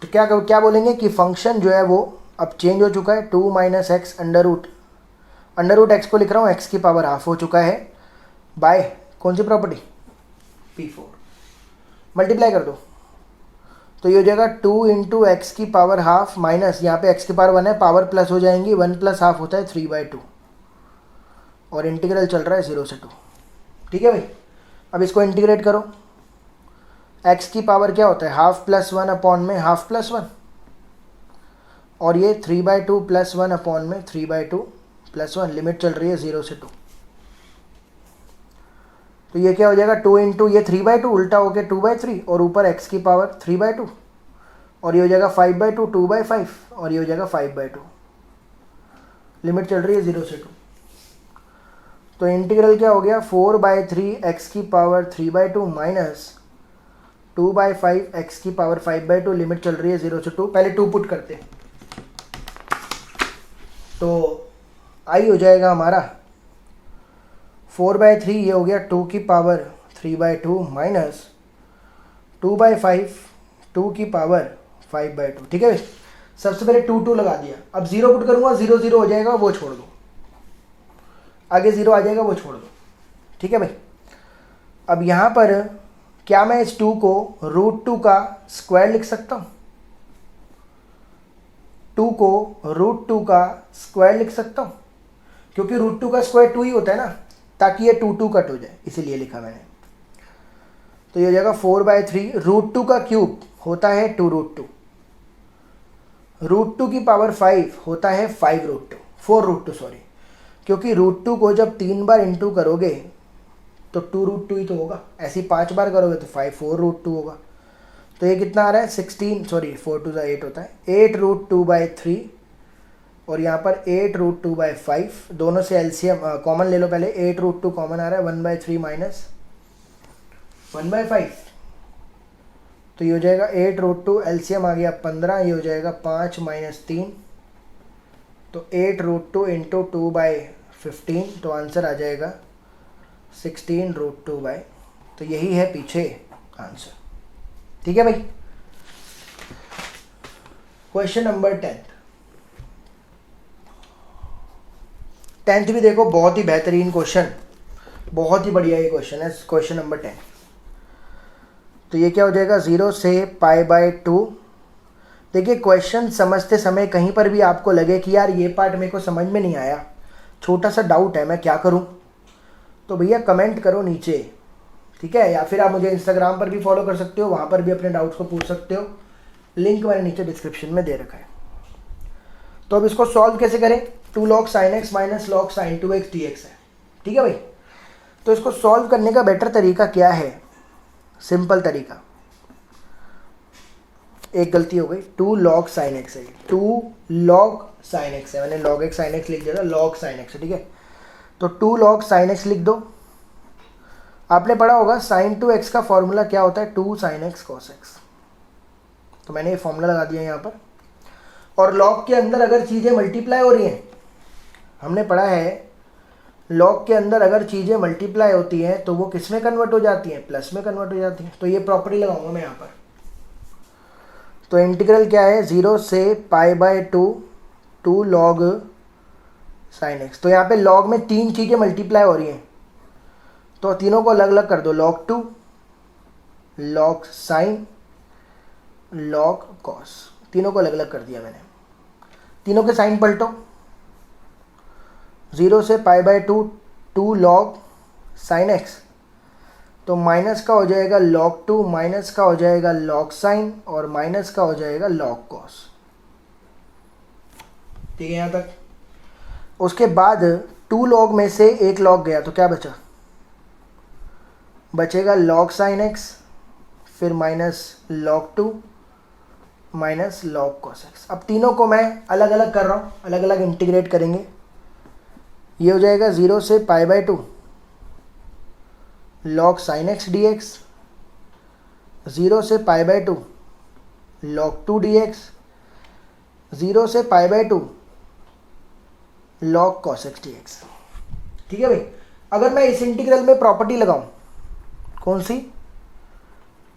तो क्या बोलेंगे कि फंक्शन जो है वो अब चेंज हो चुका है। 2 minus X under root X को लिख रहा हूँ x की पावर हाफ हो चुका है बाय कौन सी प्रॉपर्टी p4, मल्टीप्लाई कर दो तो ये हो जाएगा 2 इंटू एक्स की पावर हाफ माइनस यहाँ पे x की पावर 1 है, पावर प्लस हो जाएंगी, 1 प्लस हाफ होता है 3/2, और इंटीग्रल चल रहा है 0 से 2। ठीक है भाई, अब इसको इंटीग्रेट करो, x की पावर क्या होता है हाफ प्लस 1 अपॉन में हाफ प्लस 1, और ये 3/2 प्लस 1 अपॉन में 3/2 प्लस 1, लिमिट चल रही है 0 से 2। तो ये क्या हो जाएगा 2 इंटू ये 3/2 उल्टा हो गया 2/3, और ऊपर x की पावर 3/2, और ये हो जाएगा 5/2 2/5, और ये हो जाएगा 5/2, लिमिट चल रही है 0 से 2। तो इंटीग्रल क्या हो गया 4/3 x की पावर 3/2 माइनस 2/5 x की पावर 5/2, लिमिट चल रही है 0 से 2। पहले 2 पुट करते हैं, तो आई हो जाएगा हमारा 4/3, ये हो गया 2 की पावर 3/2 माइनस 2/5 2 की पावर 5/2। ठीक है भाई, सबसे पहले 2 लगा दिया, अब 0 पुट करूँगा 0 0 हो जाएगा, वो छोड़ दो, आगे 0 आ जाएगा वो छोड़ दो। ठीक है भाई, अब यहाँ पर क्या मैं इस 2 को √2 का स्क्वायर लिख सकता हूँ, 2 को √2 का स्क्वायर लिख सकता हूँ, क्योंकि √2 का स्क्वायर 2 ही होता है ना, ताकि ये 2 कट हो जाए, इसीलिए लिखा मैंने। तो ये हो जाएगा 4/3, √2 का क्यूब होता है 2√2, √2 की पावर 5 होता है 4√2 सॉरी, क्योंकि √2 को जब 3 बार इंटू करोगे तो 2√2 ही तो होगा, ऐसे 5 बार करोगे तो 4√2 होगा। तो ये कितना आ रहा है 16 सॉरी 4 2 8 होता है 8√2/3, और यहाँ पर 8√2/5, दोनों से एलसीएम कॉमन ले लो पहले, 8√2 कॉमन आ रहा है 1/3 माइनस 1/5, तो ये हो जाएगा 8√2, एलसीएम आ गया 15, ये हो जाएगा 5 माइनस 3, तो 8√2 इंटू 2/15, तो आंसर आ जाएगा 16√2, तो यही है पीछे आंसर। ठीक है भाई, क्वेश्चन नंबर 10th भी देखो, बहुत ही बेहतरीन क्वेश्चन, बहुत ही बढ़िया ये क्वेश्चन है, क्वेश्चन नंबर 10। तो ये क्या हो जाएगा 0 से π/2। देखिए क्वेश्चन समझते समय कहीं पर भी आपको लगे कि यार ये पार्ट मेरे को समझ में नहीं आया, छोटा सा डाउट है, मैं क्या करूं, तो भैया कमेंट करो नीचे, ठीक है, या फिर आप मुझे इंस्टाग्राम पर भी फॉलो कर सकते हो, वहाँ पर भी अपने डाउट्स को पूछ सकते हो, लिंक मैंने नीचे डिस्क्रिप्शन में दे रखा है। तो अब इसको सॉल्व कैसे करें, 2 log sin x minus log sin 2x dx है। ठीक है भाई, तो इसको सॉल्व करने का बेटर तरीका क्या है, सिंपल तरीका, एक गलती हो गई, 2 log sin x है, 2 log sin x है, मैंने log x sin x लिख दिया था, log sin x है। ठीक है, तो 2 log sin x लिख दो। आपने पढ़ा होगा sin 2x का फॉर्मूला क्या होता है 2 sin x cos x, तो मैंने ये फॉर्मूला लगा दिया यहाँ पर। और लॉग के अंदर अगर चीज़ें मल्टीप्लाई हो रही हैं, हमने पढ़ा है लॉग के अंदर अगर चीज़ें मल्टीप्लाई होती हैं तो वो किस में कन्वर्ट हो जाती हैं, प्लस में कन्वर्ट हो जाती हैं। तो ये प्रॉपर्टी लगाऊंगा मैं यहाँ पर। तो इंटीग्रल क्या है 0 से π/2 2 log sin x। तो यहाँ पे लॉग में 3 चीज़ें मल्टीप्लाई हो रही हैं, तो तीनों को अलग अलग कर दो, log 2 log sine log cos, तीनों को अलग अलग कर दिया मैंने। तीनों के साइन पलटो, 0 से π/2 2 log साइन x, तो माइनस का हो जाएगा log 2, माइनस का हो जाएगा log साइन और माइनस का हो जाएगा log कॉस। ठीक है यहाँ तक। उसके बाद 2 log में से 1 log गया तो क्या बचा, बचेगा log साइन x, फिर minus log 2 minus log cos x। अब तीनों को मैं अलग अलग कर रहा हूँ, अलग अलग इंटीग्रेट करेंगे। ये हो जाएगा 0 से π/2 log sin x dx, 0 से π/2 log 2 dx, 0 से π/2 log cos x dx। ठीक है भाई। अगर मैं इस इंटीग्रल में प्रॉपर्टी लगाऊं, कौन सी,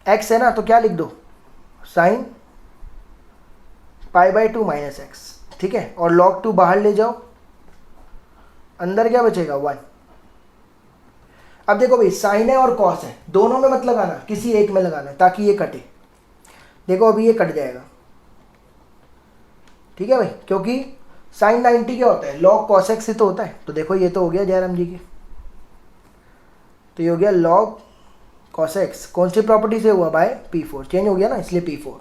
x है ना, तो क्या लिख दो, साइन π/2 माइनस एक्स। ठीक है, और log 2 बाहर ले जाओ, अंदर क्या बचेगा 1। अब देखो भाई, साइन है और कॉस है, दोनों में मत लगाना, किसी एक में लगाना ताकि ये कटे। देखो अभी ये कट जाएगा। ठीक है भाई, क्योंकि साइन 90 क्या होता है, log cos x से तो होता है। तो देखो ये तो हो गया जयराम जी की, तो ये हो गया log cos x, कौन सी प्रॉपर्टी से हुआ, बाय P4, चेंज हो गया ना इसलिए P4।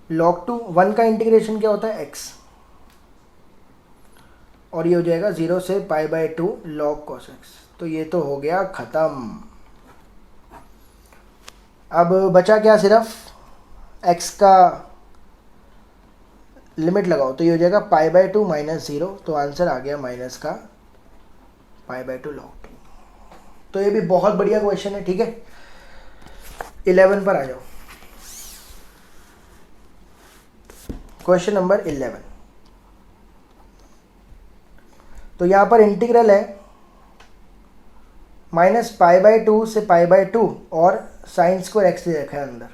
log 2 1 का इंटीग्रेशन क्या होता है x, और ये हो जाएगा 0 से π/2 log cos x। तो ये तो हो गया खत्म। अब बचा क्या, सिर्फ x का लिमिट लगाओ, तो ये हो जाएगा π/2 माइनस 0, तो आंसर आ गया माइनस का π/2 log 2। तो ये भी बहुत बढ़िया क्वेश्चन है। ठीक है, 11 पर आ जाओ। Question number 11। तो यहाँ पर इंटीग्रल है माइनस π/2 से π/2 और साइन स्क्वायर एक्स दे रखा है अंदर,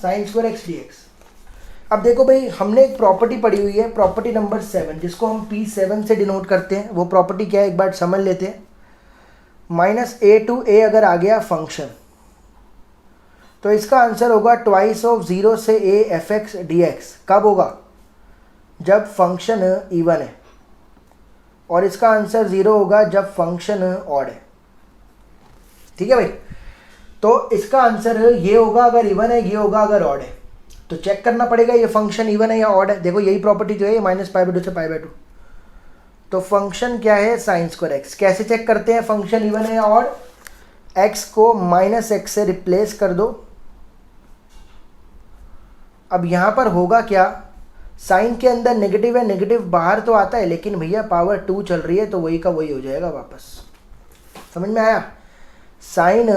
साइन स्क्वायर एक्स dx। अब देखो भाई, हमने एक प्रॉपर्टी पढ़ी हुई है, प्रॉपर्टी नंबर 7, जिसको हम P7 से डिनोट करते हैं। वो प्रॉपर्टी क्या है एक बार समझ लेते हैं। माइनस a टू a अगर आ गया फंक्शन, तो इसका आंसर होगा ट्वाइस ऑफ 0 से a fx dx। कब होगा, जब फंक्शन इवन है, और इसका आंसर 0 होगा जब फंक्शन ऑड है। ठीक है भाई, तो इसका आंसर ये होगा अगर इवन है, ये होगा अगर ऑड है। तो चेक करना पड़ेगा ये फंक्शन इवन है या ऑड है। देखो यही प्रॉपर्टी जो है, माइनस π/2 से π/2, तो फंक्शन क्या है, साइन स्क्वायर एक्स। कैसे चेक करते हैं फंक्शन इवन है या ऑड, एक्स को माइनस एक्स से रिप्लेस कर दो। अब यहां पर होगा क्या, साइन के अंदर नेगेटिव है, नेगेटिव बाहर तो आता है, लेकिन भैया पावर 2 चल रही है, तो वही का वही हो जाएगा वापस। समझ में आया, साइन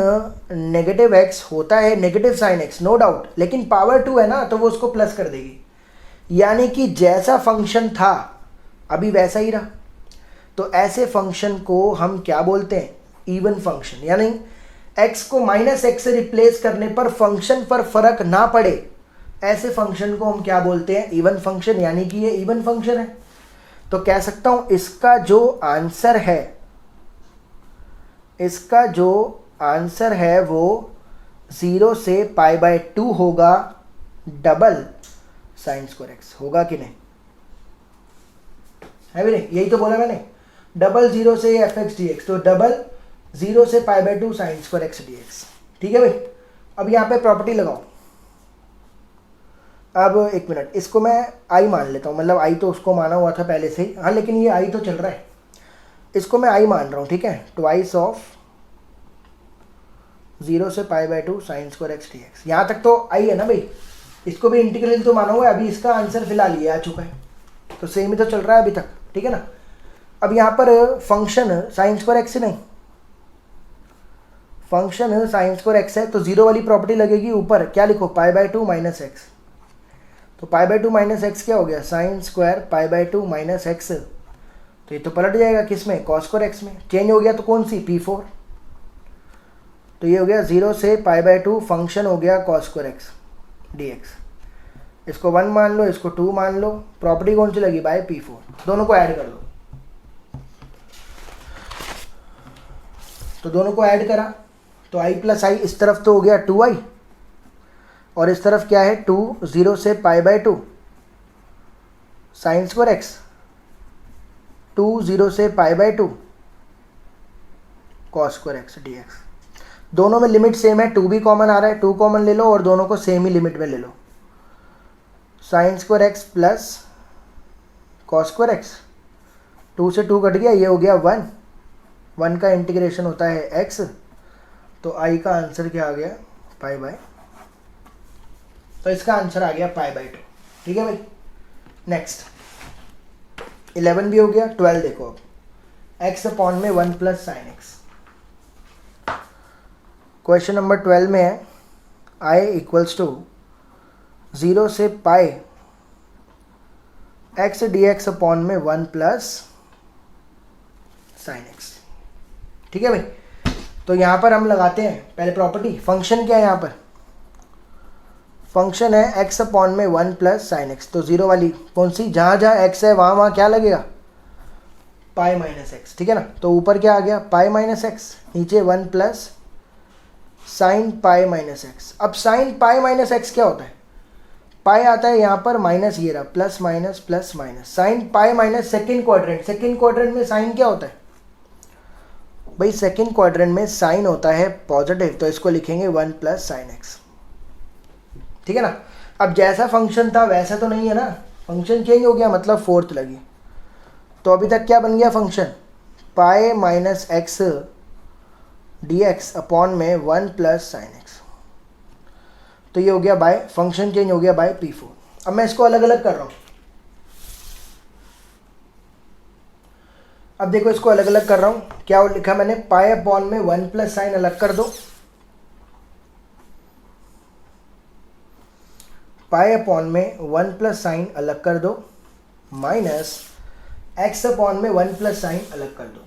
नेगेटिव एक्स होता है negative sine X, no doubt, लेकिन पावर 2 है ना, तो वो उसको प्लस कर देगी। यानी कि जैसा फंक्शन था अभी वैसा ही रहा। तो ऐसे फंक्शन को हम क्या बोलते हैं, इवन फंक्शन। यानी x को माइनस एक्स से रिप्लेस करने पर फंक्शन पर फर्क ना पड़े, ऐसे फंक्शन को हम क्या बोलते हैं, इवन फंक्शन। यानी कि ये इवन फंक्शन है। तो कह सकता हूं इसका जो आंसर है, इसका जो आंसर है वो 0 से π/2 होगा, डबल साइन स्क्वायर एक्स। होगा कि नहीं, है भी नहीं, यही तो बोला मैंने, डबल 0 से fx dx, तो डबल 0 से π/2 साइन स्क्वायर एक्स dx। ठीक है भाई, अब यहाँ पे प्रॉपर्टी लगाओ। अब एक मिनट, इसको मैं आई मान लेता हूँ, मतलब आई तो उसको माना हुआ था पहले से ही, हाँ, लेकिन ये आई तो चल रहा है, इसको मैं आई मान रहा हूँ। ठीक है, ट्वाइस ऑफ 0 से π/2 साइन स्क्वायर एक्स dx। यहाँ तक तो आई है ना भाई, इसको भी इंटीग्रल तो माना हुआ है। अभी इसका आंसर फिलहाल ये आ चुका है, तो सेम ही तो चल रहा है अभी तक। ठीक है ना। अब यहाँ पर फंक्शन साइन स्क्वायर एक्स नहीं, फंक्शन साइन स्क्वायर एक्स है, तो 0 वाली प्रॉपर्टी लगेगी ऊपर। क्या लिखो, π/2 माइनस एक्स। तो π/2 माइनस एक्स क्या हो गया, साइन स्क्वायर π/2 माइनस एक्स। तो ये तो पलट जाएगा किस में, कॉस स्क्वायर एक्स में। चेंज हो गया तो कौन सी, P4। तो ये हो गया 0 से π/2 फंक्शन हो गया कॉस स्क्वायर एक्स dx। इसको 1 मान लो, इसको 2 मान लो। प्रॉपर्टी कौन सी लगी, बाय P4। दोनों को ऐड कर दो। तो दोनों को ऐड करा तो i प्लस आई इस तरफ तो हो गया 2i और इस तरफ क्या है 2 0 से π/2 साइन स्क्वायर एक्स 2 0 से π/2 कॉस स्क्वायर एक्स dx। दोनों में लिमिट सेम है, 2 भी कॉमन आ रहा है, 2 कॉमन ले लो और दोनों को सेम ही लिमिट में ले लो। Sine square X plus cos square X 2 से 2 कट गया, ये हो गया 1 का इंटीग्रेशन होता है x, तो i का आंसर क्या आ गया π/, तो इसका आंसर आ गया π/2। ठीक है भाई। नेक्स्ट 11 भी हो गया। 12 देखो अब x अपॉन में 1 plus sine x. Question number 12 में है i इक्वल्स टू 0 से पाई x dx अपॉन में 1 प्लस साइन एक्स। ठीक है भाई। तो यहाँ पर हम लगाते हैं पहले प्रॉपर्टी। फंक्शन क्या है यहाँ पर? फंक्शन है x अपॉन में 1 प्लस साइन एक्स। तो जीरो वाली कौन सी? जहाँ जहाँ x है वहाँ क्या लगेगा? पाई माइनस एक्स। ठीक है ना। तो ऊपर क्या आ गया? पाई माइनस एक्स, नीचे 1 plus sine pi minus x. अब साइन पाई माइनस एक्स क्या होता है? पाई आता है यहाँ पर माइनस, ये रहा plus minus plus minus. Sine pi minus second quadrant. Second quadrant में साइन क्या होता है भाई? सेकेंड क्वाड्रेंट में साइन होता है पॉजिटिव, तो इसको लिखेंगे 1 प्लस साइन एक्स। ठीक है ना। अब जैसा फंक्शन था वैसा तो नहीं है ना, फंक्शन चेंज हो गया, मतलब फोर्थ लगी। तो अभी तक क्या बन गया फंक्शन? पाई minus X D X upon में 1 प्लस साइन एक्स। तो ये हो गया बाय, फंक्शन चेंज हो गया बाय P4। अब मैं इसको अलग अलग कर रहा हूँ। अब देखो इसको अलग अलग कर रहा हूँ। क्या लिखा मैंने? पाई अपॉन में 1 प्लस साइन अलग कर दो, पाई अपॉन में 1 प्लस साइन अलग कर दो, माइनस एक्स अपॉन में 1 प्लस साइन अलग कर दो,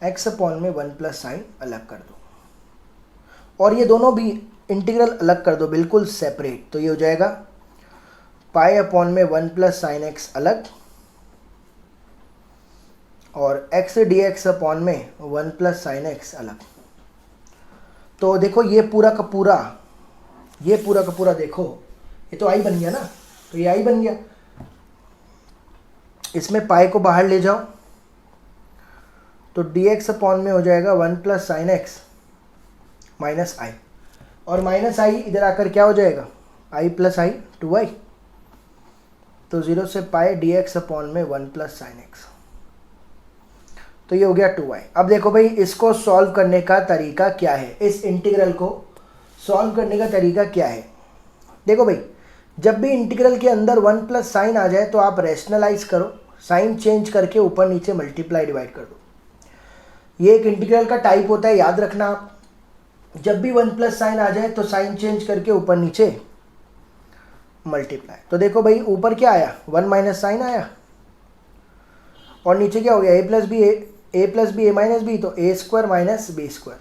एक्स अपॉन में 1 प्लस साइन अलग कर दो, और ये दोनों भी इंटीग्रल अलग कर दो बिल्कुल सेपरेट। तो ये हो जाएगा पाई अपॉन में 1 प्लस साइन एक्स अलग और एक्स डी एक्स अपॉन में 1 प्लस साइन एक्स अलग। तो देखो ये पूरा का पूरा देखो, ये तो आई बन गया ना, तो ये आई बन गया। इसमें पाई को बाहर ले जाओ तो डी एक्स अपॉन में हो जाएगा 1 प्लस साइन एक्स माइनस आई, और माइनस आई इधर आकर क्या हो जाएगा? आई प्लस आई 2i। तो 0 से पाई डी एक्स अपॉन में 1 प्लस साइन एक्स। तो ये हो गया 2i। अब देखो भाई इसको सॉल्व करने का तरीका क्या है? इस इंटीग्रल को सॉल्व करने का तरीका क्या है? देखो भाई, जब भी इंटीग्रल के अंदर 1 प्लस साइन आ जाए तो आप रैशनलाइज करो, साइन चेंज करके ऊपर नीचे मल्टीप्लाई डिवाइड कर दो। ये एक इंटीग्रल का टाइप होता है, याद रखना आप। जब भी 1 प्लस साइन आ जाए तो साइन चेंज करके ऊपर नीचे मल्टीप्लाई। तो देखो भाई ऊपर क्या आया? 1 माइनस साइन आया, और नीचे क्या हो गया? a plus B A minus B, तो A square minus B square.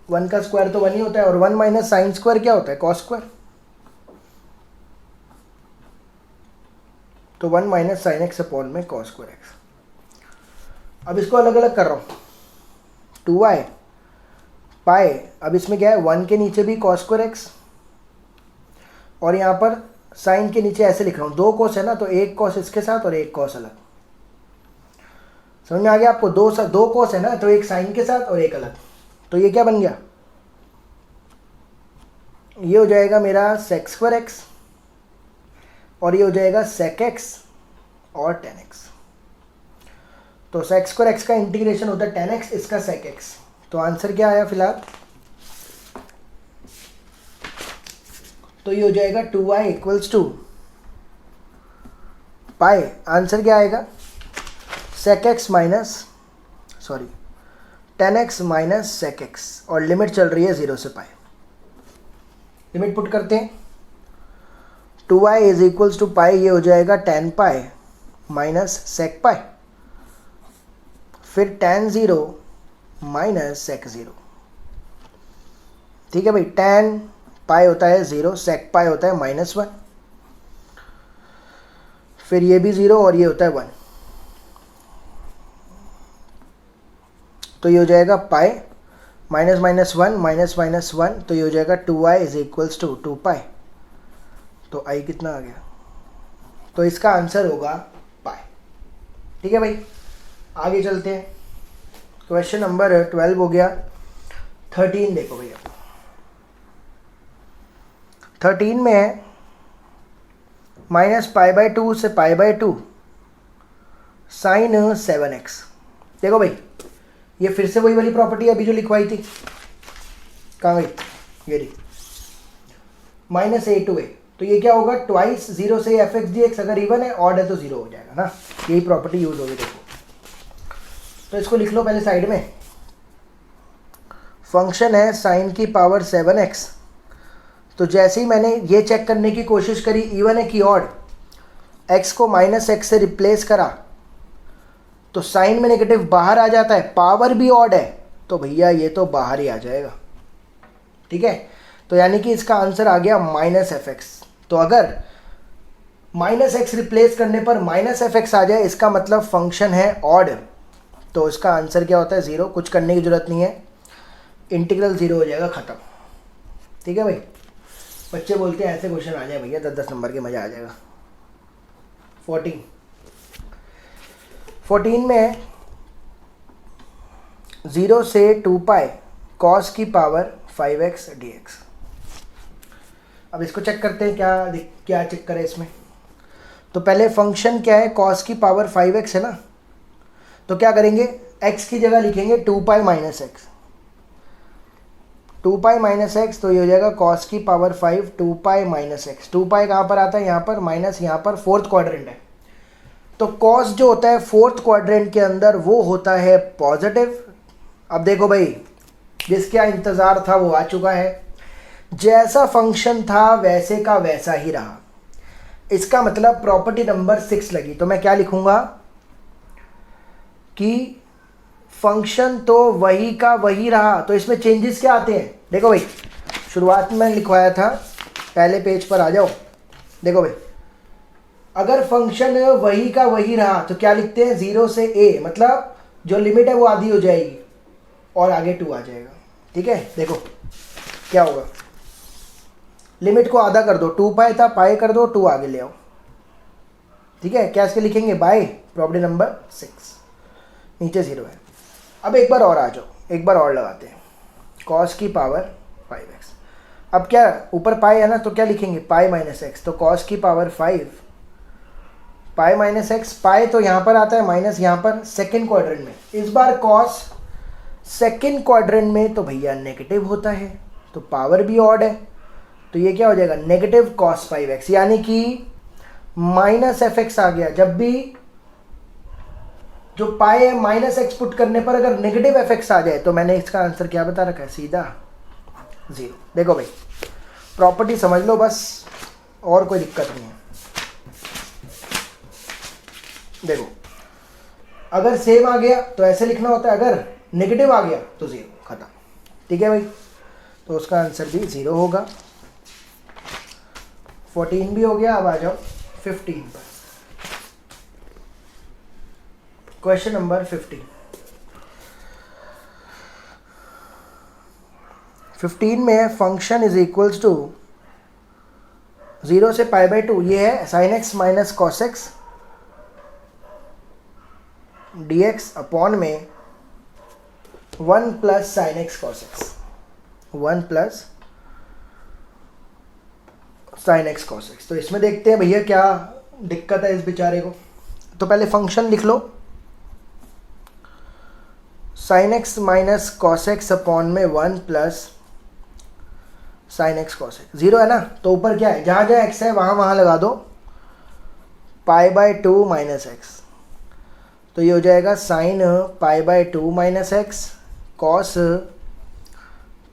1 का स्क्वायर तो 1 ही होता है, और 1 माइनस साइन स्क्वायर क्या होता है? Cos square. तो 1 माइनस साइन एक्स अपॉन में कॉस स्क्वायर एक्स। अब इसको अलग अलग कर रहा हूँ। 2i पाई, अब इसमें क्या है? 1 के नीचे भी कॉस स्क्वायर एक्स, और यहाँ पर साइन के नीचे ऐसे लिख रहा हूँ, 2 कॉस है ना, तो एक कॉस इसके साथ और एक कॉस अलग। समझ में आ गया आपको? दो कॉस है ना, तो एक साइन के साथ और एक अलग। तो ये क्या बन गया? ये हो जाएगा मेरा सेक स्क्वायर एक्स, और ये हो जाएगा सेक एक्स और टेन एक्स। तो सेक स्क्वायर एक्स का इंटीग्रेशन होता है 10x, इसका सेक एक्स। तो आंसर क्या आया फिलहाल? तो ये हो जाएगा 2i equals to pi. Answer क्या आएगा? Sec X minus 10x minus sec X, और लिमिट चल रही है 0 से पाई। लिमिट पुट करते हैं। 2i इज इक्वल्स टू पाई, ये हो जाएगा 10 पाई माइनस सेक पाई, फिर tan 0 माइनस सेक 0। ठीक है भाई। tan पाई होता है 0, सेक पाई होता है -1, फिर ये भी 0 और ये होता है 1। तो ये हो जाएगा pi minus minus one minus minus one, तो ये हो जाएगा 2i इज इक्वल्स टू 2 पाई। तो i कितना आ गया, तो इसका आंसर होगा पाई। ठीक है भाई, आगे चलते हैं। क्वेश्चन नंबर 12 हो गया। 13 देखो भैया, 13 में है माइनस पाई बाई टू से pi by two sign 7x। देखो भाई, ये फिर से वही वाली प्रॉपर्टी अभी जो लिखवाई थी, कहाँ गई, ये रही, माइनस ए टू ए। तो ये क्या होगा, ट्वाइस जीरो से एफ एक्स डी एक्स, अगर इवन है ऑड है तो जीरो हो जाएगा ना, यही प्रॉपर्टी यूज होगी। देखो तो इसको लिख लो पहले साइड में। फंक्शन है साइन की पावर 7x। तो जैसे ही मैंने ये चेक करने की कोशिश करी इवन है कि ऑड, x को माइनस एक्स से रिप्लेस करा तो साइन में नेगेटिव बाहर आ जाता है, पावर भी ऑड है तो भैया ये तो बाहर ही आ जाएगा। ठीक है, तो यानी कि इसका आंसर आ गया माइनस एफ एक्स। तो अगर माइनस एक्स रिप्लेस करने पर माइनस एफ एक्स आ जाए, इसका मतलब फंक्शन है ऑड, तो इसका आंसर क्या होता है, ज़ीरो। कुछ करने की जरूरत नहीं है, इंटीग्रल ज़ीरो हो जाएगा, ख़त्म। ठीक है भाई, बच्चे बोलते हैं ऐसे क्वेश्चन आ जाए भैया 10-10 नंबर के, मज़ा आ जाएगा। 14 में है 0 से 2 पाई कॉस की पावर 5x dx। अब इसको चेक करते हैं, क्या चेक करें इसमें। तो पहले फंक्शन क्या है, कॉस की पावर 5x है ना, तो क्या करेंगे, x की जगह लिखेंगे 2 पाई माइनस एक्स, 2 पाई माइनस एक्स, तो ये हो जाएगा कॉस की पावर 5 2 पाई माइनस एक्स। 2 पाई कहाँ पर आता है, यहाँ पर, माइनस यहाँ पर फोर्थ क्वाड्रेंट है, तो कॉस जो होता है फोर्थ क्वाड्रेंट के अंदर वो होता है पॉजिटिव। अब देखो भाई, जिसका इंतज़ार था वो आ चुका है, जैसा फंक्शन था वैसे का वैसा ही रहा। इसका मतलब प्रॉपर्टी नंबर 6 लगी, तो मैं क्या लिखूंगा कि फंक्शन तो वही का वही रहा। तो इसमें चेंजेस क्या आते हैं, देखो भाई, शुरुआत में लिखवाया था, पहले पेज पर आ जाओ। देखो भाई, अगर फंक्शन वही का वही रहा तो क्या लिखते हैं, 0 से a, मतलब जो लिमिट है वो आधी हो जाएगी और आगे 2 आ जाएगा। ठीक है, देखो क्या होगा, लिमिट को आधा कर दो, 2 पाई था, पाई कर दो, 2 आगे ले आओ। ठीक है, क्या इसके लिखेंगे, बाय प्रॉपर्टी नंबर 6, नीचे 0 है। अब एक बार और आ जाओ, एक बार और लगाते हैं, कॉस की पावर 5x। अब क्या, ऊपर पाई है ना, तो क्या लिखेंगे, पाई माइनस एक्स, तो कॉस की पावर 5 पाई माइनस एक्स। पाई तो यहाँ पर आता है, माइनस यहाँ पर सेकेंड क्वाड्रेंट में। इस बार कॉस सेकेंड क्वाड्रेंट में तो भैया नेगेटिव होता है, तो पावर भी ऑड है, तो ये क्या हो जाएगा, नेगेटिव कॉस 5x, यानी कि माइनस एफ एक्स आ गया। जब भी जो पाई है माइनस एक्स पुट करने पर अगर नेगेटिव एफ एक्स आ जाए, तो मैंने इसका आंसर क्या बता रखा है, सीधा 0। देखो भाई, प्रॉपर्टी समझ लो बस, और कोई दिक्कत नहीं है। देखो, अगर सेम आ गया तो ऐसे लिखना होता है, अगर नेगेटिव आ गया तो 0, खत्म। ठीक है भाई, तो उसका आंसर भी 0 होगा। 14 भी हो गया। अब आ जाओ 15 पर। क्वेश्चन नंबर 15 में है फंक्शन इज इक्वल्स टू 0 से पाई बाई 2, ये है sign X minus cos x dx upon में 1 plus sine X cos X, 1 plus sine X cos x. तो इसमें देखते हैं भैया क्या दिक्कत है इस बेचारे को। तो पहले फंक्शन लिख लो, sine X minus cos X upon में 1 plus sine X cos X. 0 है ना, तो ऊपर क्या है, जहाँ जहाँ x है वहाँ वहाँ लगा दो पाई बाई 2 माइनस एक्स, तो ये हो जाएगा sine pi by 2 minus X cos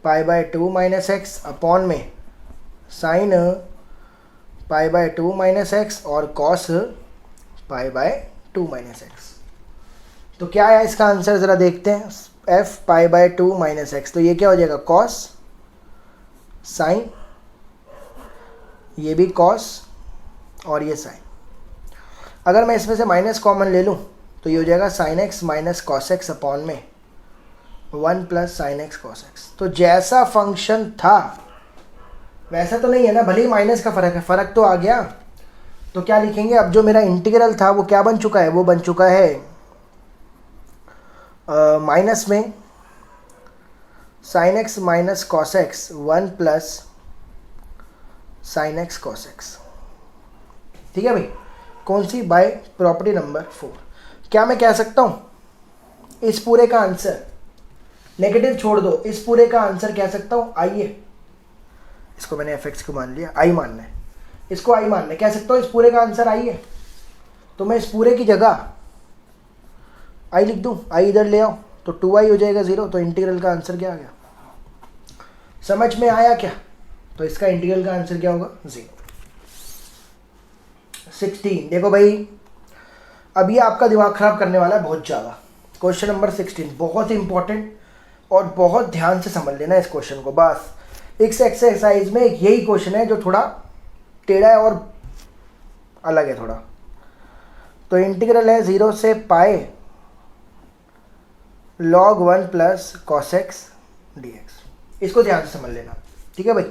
pi by 2 minus X upon में sine pi by 2 minus X और cos pi by 2 minus X. तो क्या है इसका आंसर, ज़रा देखते हैं, f pi by 2 minus X, तो ये क्या हो जाएगा, कॉस साइन, ये भी कॉस और ये साइन। अगर मैं इसमें से माइनस कॉमन ले लूँ तो ये हो जाएगा sign X minus cos X upon में 1 plus sine X cos x. तो जैसा फंक्शन था वैसा तो नहीं है ना, भले ही माइनस का फ़र्क है, फ़र्क तो आ गया। तो क्या लिखेंगे, अब जो मेरा इंटीग्रल था वो क्या बन चुका है, वो बन चुका है माइनस में sine X minus cos X 1 plus sine X cos x. ठीक है भाई, कौन सी, बाय प्रॉपर्टी नंबर 4। क्या मैं कह सकता हूँ इस पूरे का आंसर, नेगेटिव छोड़ दो, इस पूरे का आंसर कह सकता हूँ आई है। इसको मैंने एफ एक्स को मान लिया, आई मानना है, इसको आई मानना है, कह सकता हूँ इस पूरे का आंसर आई है। तो मैं इस पूरे की जगह आई लिख दूँ, आई इधर ले आओ तो 2i हो जाएगा 0। तो इंटीग्रल का आंसर क्या आ गया, समझ में आया क्या? तो इसका इंटीग्रल का आंसर क्या होगा, 0। 16 देखो भाई, अभी आपका दिमाग खराब करने वाला है बहुत ज़्यादा। क्वेश्चन नंबर 16 बहुत इंपॉर्टेंट और बहुत ध्यान से समझ लेना इस क्वेश्चन को। बस इस एक्सरसाइज में यही क्वेश्चन है जो थोड़ा टेढ़ा है और अलग है थोड़ा। तो इंटीग्रल है 0 से pi log 1 plus cos X D x. इसको ध्यान से समझ लेना, ठीक है भाई।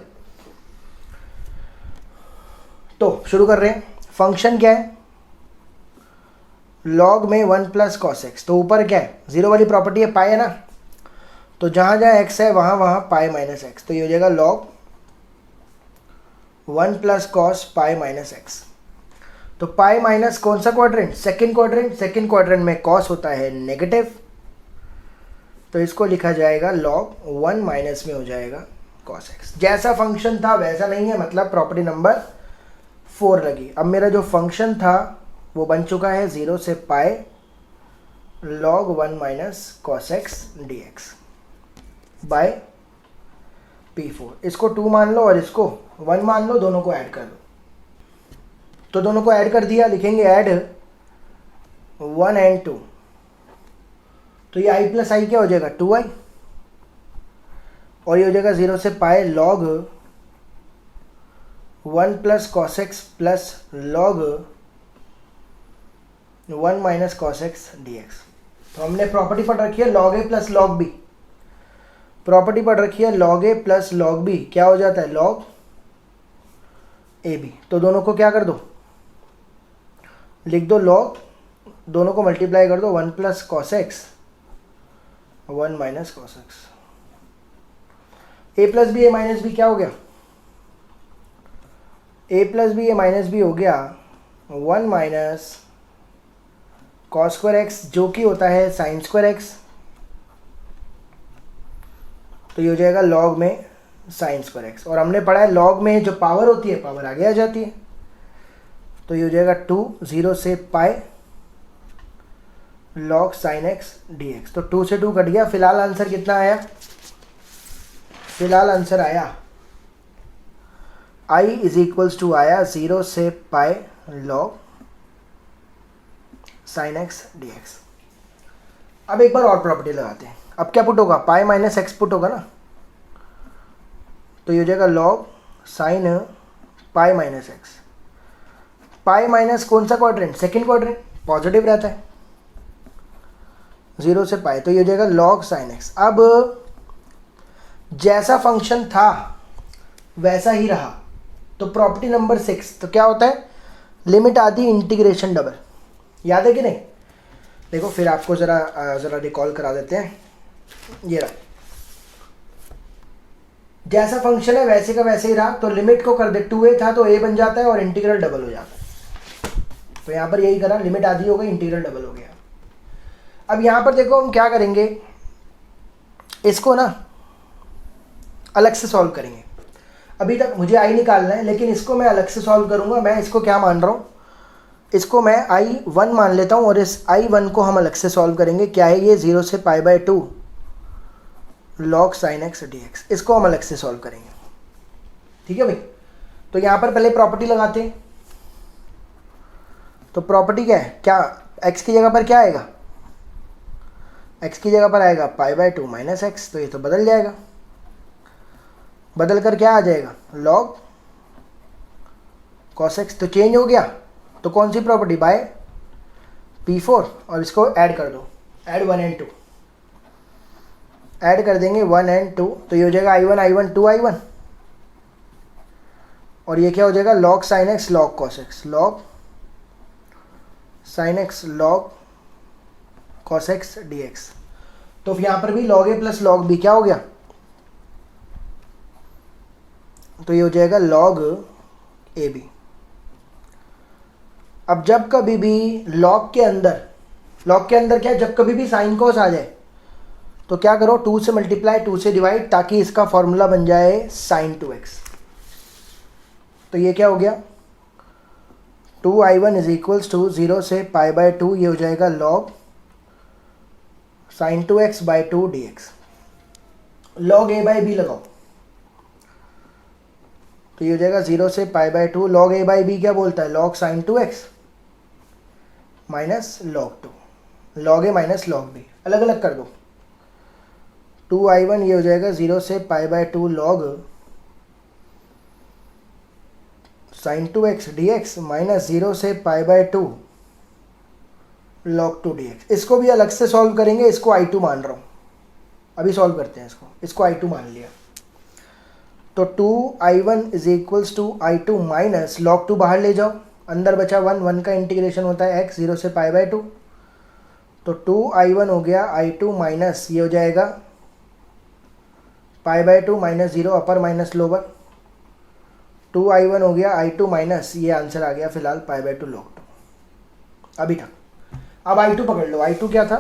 तो शुरू कर रहे हैं। फंक्शन क्या है, log में 1 प्लस कॉस एक्स। तो ऊपर क्या है, 0 वाली प्रॉपर्टी है, पाई है ना, तो जहाँ जहाँ x है वहाँ वहाँ पाई माइनस एक्स। तो ये हो जाएगा log 1 plus cos pi minus X. तो पाई माइनस कौन सा quadrant, second quadrant. Second quadrant में कॉस होता है नेगेटिव, तो इसको लिखा जाएगा log 1 माइनस में हो जाएगा cos x। जैसा फंक्शन था वैसा नहीं है, मतलब प्रॉपर्टी नंबर 4 लगी। अब मेरा जो फंक्शन था वो बन चुका है 0 से pi log 1 minus cos X D X by P4। इसको 2 मान लो और इसको 1 मान लो, दोनों को ऐड कर लो। तो दोनों को ऐड कर दिया, लिखेंगे ऐड 1 एंड 2। तो ये i प्लस आई क्या हो जाएगा, 2i, और ये हो जाएगा 0 से pi log 1 plus cos x plus log 1 minus cos X D X. तो हमने प्रॉपर्टी पढ़ रखी है log a plus log b, property पढ़ रखी है log a plus log b क्या हो जाता है, log ab। तो दोनों को क्या कर दो, लिख दो log, दोनों को मल्टीप्लाई कर दो, 1 plus cos X 1 minus cos X. A plus B A minus B क्या हो गया, A plus B A minus B हो गया 1 माइनस कॉस स्क्वायर एक्स, जो कि होता है साइन स्क्वायर एक्स। तो ये हो जाएगा log में साइन स्क्वायर एक्स। और हमने पढ़ा है log में जो पावर होती है पावर आगे आ जाती है। तो ये हो जाएगा 2 0 से pi log sine x D X. तो 2 से 2 कट गया। फिलहाल आंसर कितना आया, फिलहाल आंसर आया i इज इक्वल्स टू आया 0 से pi log sine x D x. अब एक बार और प्रॉपर्टी लगाते हैं। अब क्या पुट होगा, पाई माइनस एक्स पुट होगा ना, तो ये हो जाएगा log sine pi minus x. Pi minus कौन सा क्वाड्रेंट, सेकंड क्वाड्रेंट, पॉजिटिव रहता है 0 से पाई। तो ये हो जाएगा log साइन एक्स। अब जैसा फंक्शन था वैसा ही रहा। तो प्रॉपर्टी नंबर 6, तो क्या होता है, लिमिट आधी इंटीग्रेशन डबल, याद है कि नहीं। देखो फिर आपको ज़रा रिकॉल करा देते हैं। ये रहा, जैसा फंक्शन है वैसे का वैसे ही रहा। तो लिमिट को कर दे, 2a था तो a बन जाता है और इंटीग्रल डबल हो जाता है। तो यहाँ पर यही करा, लिमिट आधी हो गई, इंटीग्रल डबल हो गया। अब यहाँ पर देखो हम क्या करेंगे, इसको ना अलग से सॉल्व करेंगे। अभी तक मुझे आई निकालना है, लेकिन इसको मैं अलग से सॉल्व करूँगा। मैं इसको क्या मान रहा हूँ, इसको मैं i1 मान लेता हूँ और इस i1 को हम अलग से सॉल्व करेंगे। क्या है ये, 0 से pi by 2 log sine x D x. इसको हम अलग से सॉल्व करेंगे, ठीक है भाई। तो यहाँ पर पहले प्रॉपर्टी लगाते हैं। तो प्रॉपर्टी क्या है, क्या x की जगह पर क्या आएगा, x की जगह पर आएगा पाई बाय 2 माइनस एक्स। तो ये तो बदल जाएगा, बदल कर क्या आ जाएगा, log cos x। तो चेंज हो गया। तो कौन सी प्रॉपर्टी, बाय P4, और इसको ऐड कर दो, ऐड 1 एंड 2। ऐड कर देंगे 1 एंड 2, तो ये हो जाएगा I1 I1 2I1, और ये क्या हो जाएगा log sin x log cos x, log sin x log cos x dx। तो फिर यहाँ पर भी log a plus log b क्या हो गया, तो ये हो जाएगा log a b। अब जब कभी भी log के अंदर क्या, जब कभी भी साइन कॉस आ जाए तो क्या करो, 2 से मल्टीप्लाई 2 से डिवाइड, ताकि इसका फॉर्मूला बन जाए sin 2x। तो ये क्या हो गया 2I1 इज इक्वल्स टू 0 से π/2, ये हो जाएगा log sin 2x by 2 dx। log a by b लगाओ, तो ये हो जाएगा 0 से π/2, log a by b क्या बोलता है, log sin 2x minus log 2, log a minus log b, अलग अलग कर दो। 2I1 ये हो जाएगा 0 से π/2 log sin 2x dx minus 0 से π/2 log 2 dx। इसको भी अलग से सॉल्व करेंगे, इसको I2 मान रहा हूँ, अभी सॉल्व करते हैं इसको I2 मान लिया। तो 2I1 is equals to I2 minus log 2 बाहर ले जाओ, अंदर बचा 1 का इंटीग्रेशन होता है x 0 से π/2, तो 2I1 हो गया I2 माइनस ये हो जाएगा π/2 माइनस 0 अपर माइनस लोअर, 2I1 हो गया I2 माइनस ये आंसर आ गया फिलहाल π/2 log 2 अभी तक। अब I2 पकड़ लो, I2 क्या था,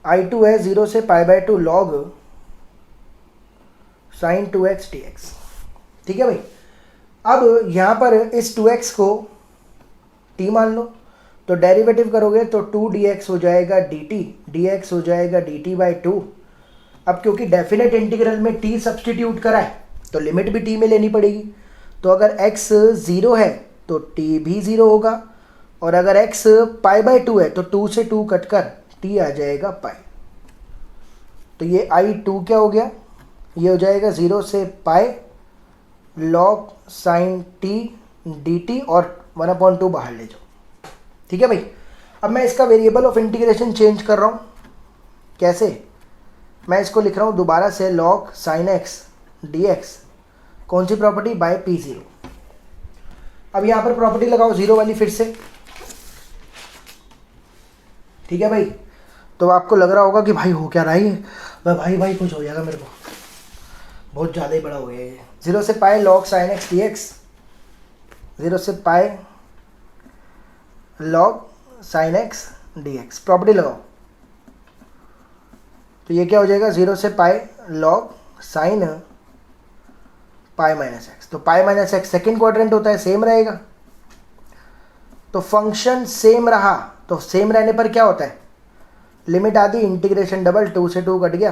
I2 है 0 से π/2 log sin 2x dx। ठीक है भाई, अब यहाँ पर इस 2x को t मान लो, तो डेरिवेटिव करोगे तो 2dx हो जाएगा dt, dx हो जाएगा dt/2। अब क्योंकि डेफिनेट इंटीग्रल में t सब्सटीट्यूट करा है तो लिमिट भी t में लेनी पड़ेगी, तो अगर x 0 है तो t भी 0 होगा, और अगर x π/2 है तो 2 से 2 कटकर t आ जाएगा पाई। तो ये I2 क्या हो गया, ये हो जाएगा 0 से pi log sin t dt, और 1/2 बाहर ले जाओ। ठीक है भाई, अब मैं इसका वेरिएबल ऑफ इंटीग्रेशन चेंज कर रहा हूँ। कैसे, मैं इसको लिख रहा हूँ दोबारा से log sin x dx, कौन सी प्रॉपर्टी, बाय p0। अब यहाँ पर प्रॉपर्टी लगाओ 0 वाली फिर से। ठीक है भाई, तो आपको लग रहा होगा कि भाई हो क्या रहा है, भाई कुछ हो जाएगा मेरे को, बहुत ज़्यादा ही बड़ा हो गया ये। 0 से pi log sin x dx, 0 से pi log sin x dx, property लगाओ, तो ये क्या हो जाएगा 0 से पाई log sin पाई माइनस एक्स। तो pi minus X second quadrant होता है, सेम रहेगा। तो फंक्शन सेम रहा, तो सेम रहने पर क्या होता है, लिमिट आती इंटीग्रेशन डबल, 2 से 2 कट गया,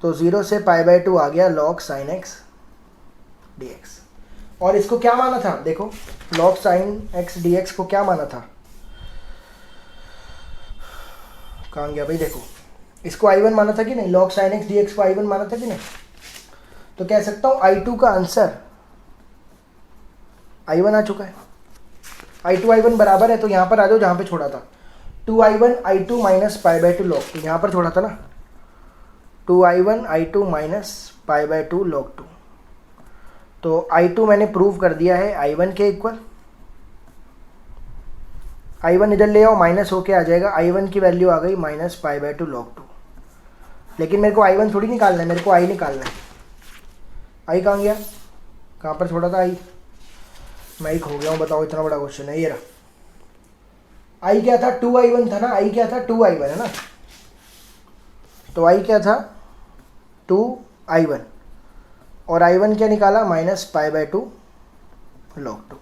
तो 0 से π/2 आ गया log sin x dx। और इसको क्या माना था, देखो log sin x dx को क्या माना था, कहाँ गया भाई, देखो इसको I1 माना था कि नहीं, log sin x dx को I1 माना था कि नहीं, तो कह सकता हूँ I2 का आंसर I1 आ चुका है। I2 I1 बराबर है, तो यहाँ पर आ जाओ जहाँ पे छोड़ा था, 2I1 I2 माइनस π/2 log 2, यहाँ पर छोड़ा था ना, 2I1 I2 माइनस π/2 log 2। तो I2 मैंने प्रूव कर दिया है I1 के इक्वल, I1 इधर ले आओ माइनस होके आ जाएगा, I1 की वैल्यू आ गई माइनस π/2 log 2। लेकिन मेरे को I1 थोड़ी निकालना है, मेरे को I निकालना है। I कहाँ गया, कहाँ पर छोड़ा था I, मैं ही खो गया हूँ, बताओ इतना बड़ा क्वेश्चन है। ये रहा I क्या था, 2I1 था ना, I क्या था 2I1 है ना, तो I क्या था 2I1, और I1 क्या निकाला माइनस π/2 log 2,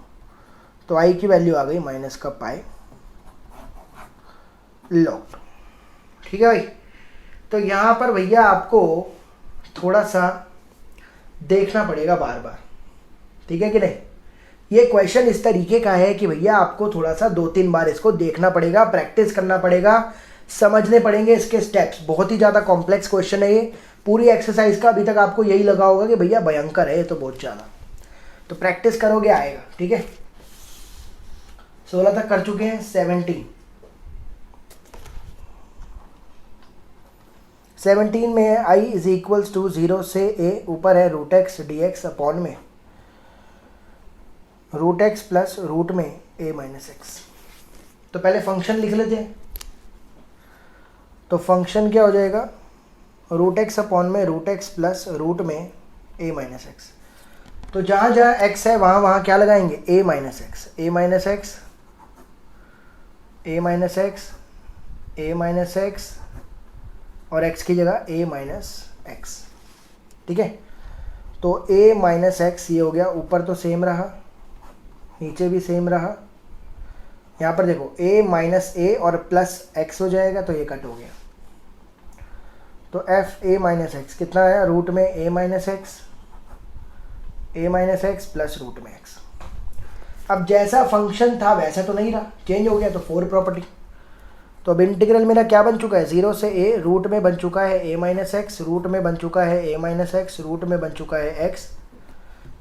तो I की वैल्यू आ गई माइनस का पाई log 2। ठीक है भाई, तो यहाँ पर भैया आपको थोड़ा सा देखना पड़ेगा बार बार, ठीक है कि नहीं। ये क्वेश्चन इस तरीके का है कि भैया आपको थोड़ा सा 2-3 बार इसको देखना पड़ेगा, प्रैक्टिस करना पड़ेगा, समझने पड़ेंगे इसके स्टेप्स। बहुत ही ज़्यादा कॉम्प्लेक्स क्वेश्चन है ये, पूरी एक्सरसाइज का अभी तक आपको यही लगा होगा कि भैया भयंकर है ये तो बहुत ज़्यादा, तो प्रैक्टिस करोगे आएगा। ठीक है, 16 तक कर चुके हैं, 17 17 में है आई इज इक्वल्स टू 0 से ए, ऊपर है root X D X upon में रूट एक्स प्लस रूट में ए माइनस एक्स। तो पहले फंक्शन लिख लेते हैं। तो फंक्शन क्या हो जाएगा, रूट एक्स अपॉन में रूट एक्स प्लस रूट में ए माइनस एक्स। तो जहाँ जहाँ एक्स है वहाँ वहाँ क्या लगाएंगे, ए माइनस एक्स, ए माइनस एक्स, ए माइनस एक्स, ए माइनस एक्स और x की जगह a माइनस एक्स। ठीक है, तो a माइनस एक्स ये हो गया, ऊपर तो सेम रहा, नीचे भी सेम रहा। यहाँ पर देखो a माइनस ए और प्लस एक्स हो जाएगा, तो ये कट हो गया। तो एफ a माइनस एक्स कितना आया, रूट में a minus X, a minus X plus root में x। अब जैसा फंक्शन था वैसा तो नहीं रहा, चेंज हो गया। तो 4 प्रॉपर्टी। तो अब इंटीग्रल मेरा क्या बन चुका है, 0 से a, रूट में बन चुका है a माइनस एक्स, रूट में बन चुका है a माइनस एक्स, रूट में बन चुका है x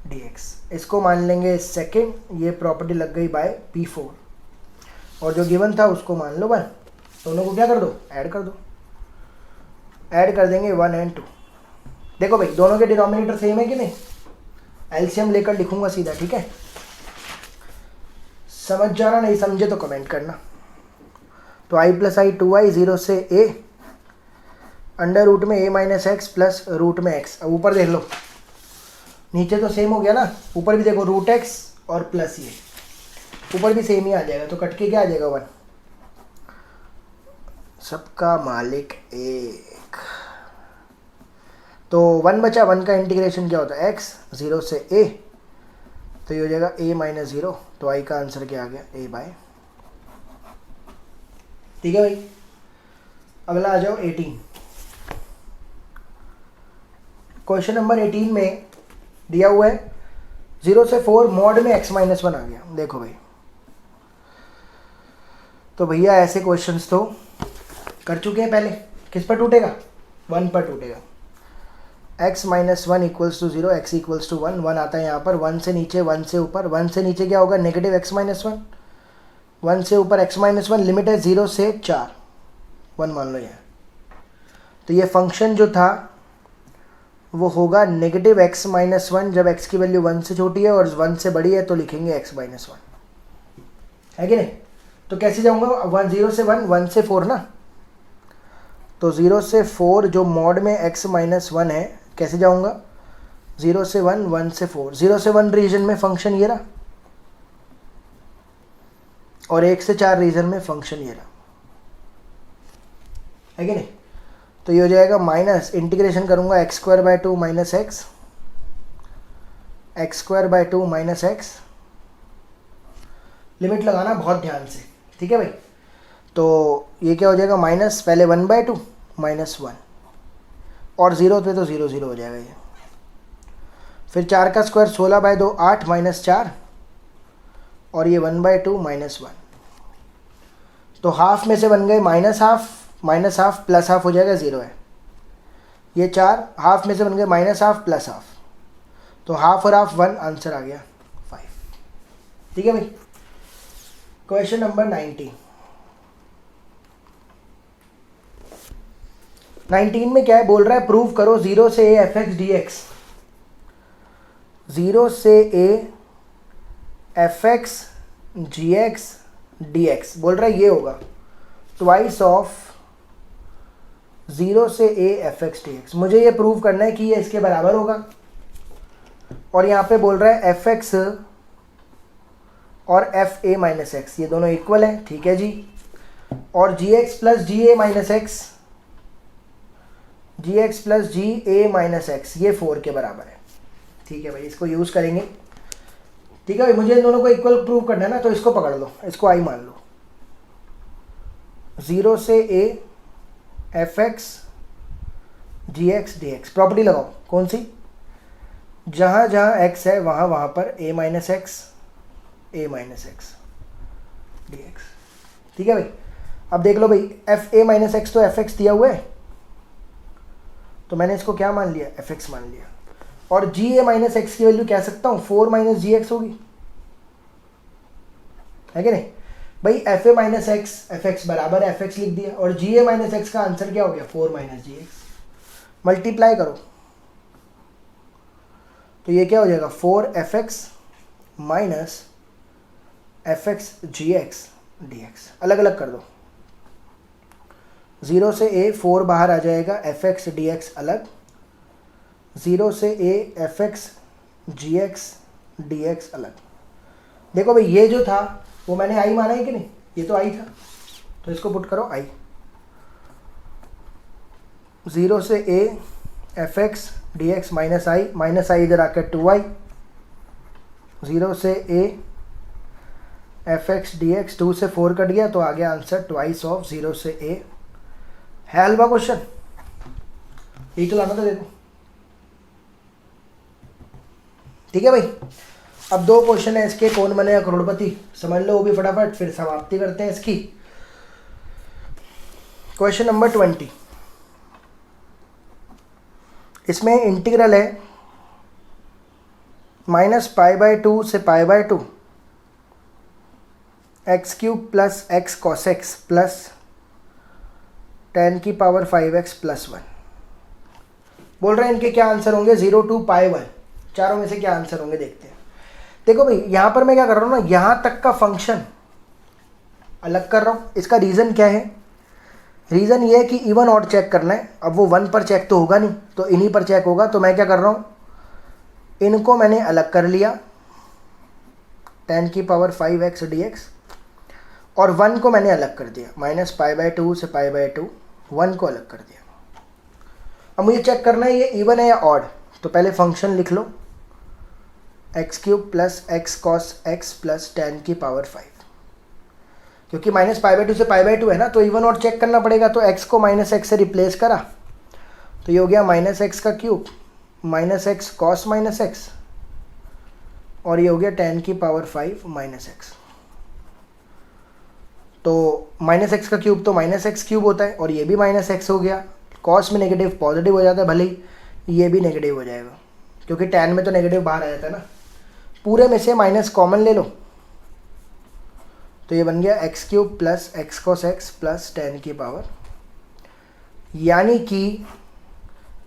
dx। इसको मान लेंगे सेकेंड, ये प्रॉपर्टी लग गई बाय P4। और जो गिवन था उसको मान लो 1। दोनों को क्या कर दो, ऐड कर दो। ऐड कर देंगे 1 और 2। देखो भाई दोनों के डिनोमिनेटर सेम है कि नहीं, एलसीएम लेकर लिखूंगा सीधा। ठीक है, समझ जाना, नहीं समझे तो कमेंट करना। तो आई प्लस आई 2i 0 से a अंडर रूट में a minus X plus root में x। अब ऊपर देख लो, नीचे तो सेम हो गया ना, ऊपर भी देखो रूट x और प्लस ये ऊपर भी सेम ही आ जाएगा। तो कट के क्या आ जाएगा 1, सबका मालिक एक। तो 1 बचा, 1 का इंटीग्रेशन क्या होता है, x 0 से a, तो ये हो जाएगा a माइनस 0। तो आई का आंसर क्या आ गया, a बाय। ठीक है भाई, अगला आ जाओ 18। क्वेश्चन नंबर 18 में दिया हुआ है 0 से 4 मॉड में x माइनस 1 आ गया। देखो भाई, तो भैया ऐसे क्वेश्चंस तो कर चुके हैं पहले। किस पर टूटेगा, 1 पर टूटेगा। x minus 1 equals to 0, x equals to 1, 1 आता है यहाँ पर, 1 से नीचे 1 से ऊपर, 1 से नीचे क्या होगा, नेगेटिव x माइनस 1, 1 से ऊपर x माइनस 1, लिमिट है 0 से 4, 1 मान लो यहाँ। तो ये फंक्शन जो था वो होगा नेगेटिव x माइनस 1, जब x की वैल्यू 1 से छोटी है और 1 से बड़ी है तो लिखेंगे x माइनस 1, है कि नहीं। तो कैसे जाऊँगा, 0 से 1, 1 से 4 ना, तो 0 से 4 जो मॉड में x माइनस 1 है, कैसे जाऊँगा, 0 से 1, 1 से 4, 0 से 1 रीजन में फंक्शन ये रहा और 1 से 4 रीजन में फंक्शन ये रहा, है कि नहीं। तो ये हो जाएगा माइनस, इंटीग्रेशन करूंगा x square by 2 minus x, x square by 2 minus x. Limit लगाना बहुत ध्यान से, ठीक है भाई। तो ये क्या हो जाएगा, माइनस, पहले 1 बाय 2 माइनस 1 और 0 पे तो 0 0 हो जाएगा ये। फिर 4 का स्क्वायर 16 बाय 2 8 माइनस 4 और ये 1 बाय 2 माइनस 1। तो हाफ में से बन गए minus half, minus half plus half हो जाएगा, 0 है। ये 4 हाफ में से बन गए माइनस हाफ प्लस हाफ, तो हाफ और हाफ 1, आंसर आ गया 5। ठीक है भाई। क्वेश्चन नंबर 19 में क्या है, बोल रहा है प्रूव करो 0 से a F X D X, 0 से a F X G X D X. बोल रहा है ये होगा ट्वाइस ऑफ 0 से a F X D x. मुझे ये प्रूव करना है कि ये इसके बराबर होगा। और यहाँ पे बोल रहा है एफ एक्स और एफ ए माइनस एक्स, ये दोनों इक्वल है, ठीक है जी। और जी एक्स प्लस जी ए minus x, G x plus जी ए माइनस एक्स, ये 4 के बराबर है, ठीक है भाई। इसको यूज़ करेंगे, ठीक है भाई। मुझे इन दोनों को इक्वल प्रूव करना है ना, तो इसको पकड़ लो, इसको आई मान लो। 0 से a F X G X D X, property लगाओ, कौन सी, जहाँ जहाँ x है वहाँ वहाँ पर a minus X D x, ठीक है भाई। अब देख लो भाई, एफ ए माइनस एक्स तो एफ एक्स दिया हुआ है, तो मैंने इसको क्या मान लिया, एफ एक्स मान लिया। और जी ए माइनस एक्स की वैल्यू कह सकता हूँ 4 माइनस जी एक्स होगी, है कि नहीं भाई। F A minus x F x बराबर एफ एक्स लिख दिया, और जी ए माइनस एक्स का आंसर क्या हो गया, 4 माइनस जी एक्स। मल्टीप्लाई करो तो ये क्या हो जाएगा 4f(x) minus fx gx dx। अलग अलग कर दो, 0 से a 4 बाहर आ जाएगा, fx dx अलग, 0 से a fx gx dx अलग। देखो भाई ये जो था वो मैंने i माना है कि नहीं, ये तो i था, तो इसको पुट करो i। 0 से a fx dx minus i इधर आकर 2i, 0 से a fx dx 2 से 4 कट गया तो आ गया आंसर ट्वाइस ऑफ 0 से a। है हलवा क्वेश्चन, यही तो लाना था देखो। ठीक है भाई, अब 2 क्वेश्चन है इसके, कौन बनेगा करोड़पति समझ लो वो भी फटाफट, फिर समाप्ति करते हैं इसकी। क्वेश्चन नंबर 20, इसमें इंटीग्रल है -π/2 से π/2 x³ plus x cos x plus tan की पावर 5x प्लस 1। बोल रहे हैं इनके क्या आंसर होंगे, 0 to π1, चारों में से क्या आंसर होंगे देखते हैं। देखो भाई यहाँ पर मैं क्या कर रहा हूँ ना, यहाँ तक का फंक्शन अलग कर रहा हूँ। इसका रीज़न क्या है, रीज़न ये है कि इवन ऑड चेक करना है। अब वो 1 पर चेक तो होगा नहीं, तो इन्हीं पर चेक होगा। तो मैं क्या कर रहा हूँ, इनको मैंने अलग कर लिया tan की पावर 5x dx, और 1 को मैंने अलग कर दिया, -π/2 से π/2 1 को अलग कर दिया। अब मुझे चेक करना है ये इवन है या ऑड, तो पहले फंक्शन लिख लो x³ plus x cos x plus tan की पावर 5, क्योंकि -π/2 से π/2 है ना, तो इवन ऑड चेक करना पड़ेगा। तो x को -x से रिप्लेस करा तो ये हो गया -x³ -x cos -x, और ये हो गया tan की पावर 5 -x। तो -x³ तो -x³ होता है, और ये भी -x हो गया। cos में नेगेटिव पॉजिटिव हो जाता है, भले ही ये भी नेगेटिव हो जाएगा, क्योंकि tan में तो नेगेटिव बाहर आ जाता है ना। पूरे में से माइनस कॉमन ले लो तो ये बन गया x³ plus x cos x plus tan की पावर, यानी कि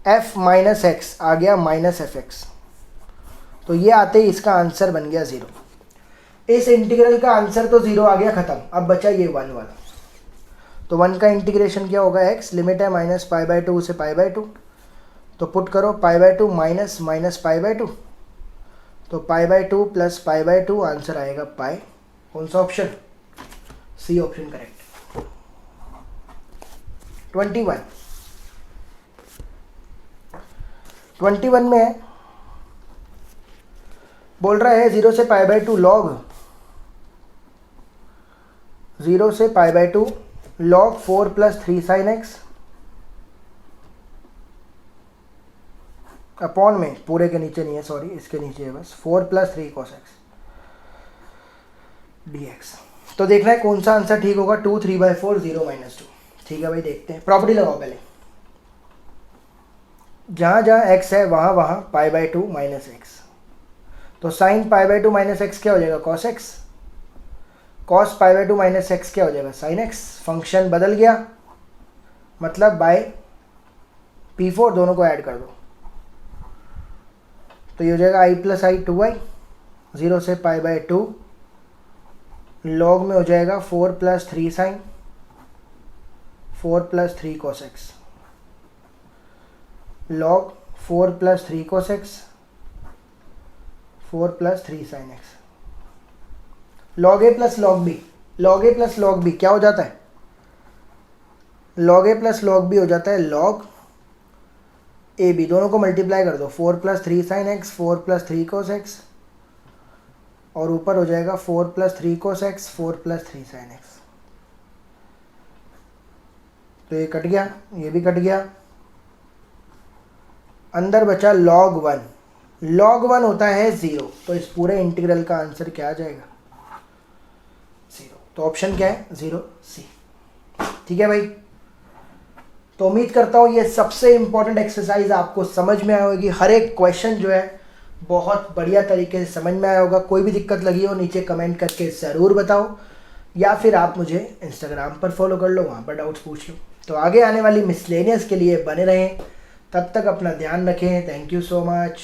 f माइनस एक्स आ गया -fx। तो ये आते ही इसका आंसर बन गया 0। इस इंटीग्रल का आंसर तो 0 आ गया, ख़त्म। अब बचा ये 1 वाला, तो 1 का इंटीग्रेशन क्या होगा, x लिमिट है -π/2 से π/2, तो पुट करो π/2 माइनस π/2, तो π/2 प्लस π/2 आंसर आएगा पाई। कौन सा ऑप्शन, सी ऑप्शन करेक्ट। 21 में बोल रहा है 0 से π/2 log 0 से π/2 log 4 plus 3 sin x upon में, पूरे के नीचे नहीं है, सॉरी इसके नीचे है बस, 4 प्लस 3 cos x dx। तो देखना है कौन सा आंसर ठीक होगा, 2 3/4 0 -2। ठीक है भाई, देखते हैं। प्रॉपर्टी लगाओ पहले, जहाँ जहाँ x है वहाँ वहाँ π/2 माइनस x, तो sin π/2 माइनस x क्या हो जाएगा, cos x, cos π/2 minus x क्या हो जाएगा, sin x। फंक्शन बदल गया, मतलब बाय P4 दोनों को ऐड कर दो, तो ये हो जाएगा i प्लस i 2i, 0 से π/2 लॉग में हो जाएगा 4 plus 3 sine 4 plus 3 cos x, log 4 plus 3 cos x 4 plus 3 sine x, log a plus log b, log a plus log b क्या हो जाता है, log a plus log b हो जाता है लॉग ए बी, दोनों को मल्टीप्लाई कर दो, 4 plus 3 sine x 4 plus 3 cos x, और ऊपर हो जाएगा 4 plus 3 cos x 4 plus 3 sine x. तो ये कट गया, ये भी कट गया, अंदर बचा log 1। log 1 होता है 0, तो इस पूरे इंटीग्रल का आंसर क्या आ जाएगा, 0। तो ऑप्शन क्या है, 0 सी। ठीक है भाई, तो उम्मीद करता हूँ ये सबसे इम्पोर्टेंट एक्सरसाइज आपको समझ में आया होगी। हर एक क्वेश्चन जो है बहुत बढ़िया तरीके से समझ में आया होगा। कोई भी दिक्कत लगी हो नीचे कमेंट करके ज़रूर बताओ, या फिर आप मुझे इंस्टाग्राम पर फॉलो कर लो, वहाँ पर डाउट्स पूछ लो। तो आगे आने वाली मिसलेनियस के लिए बने रहें। तब तक अपना ध्यान रखें। Thank you so much.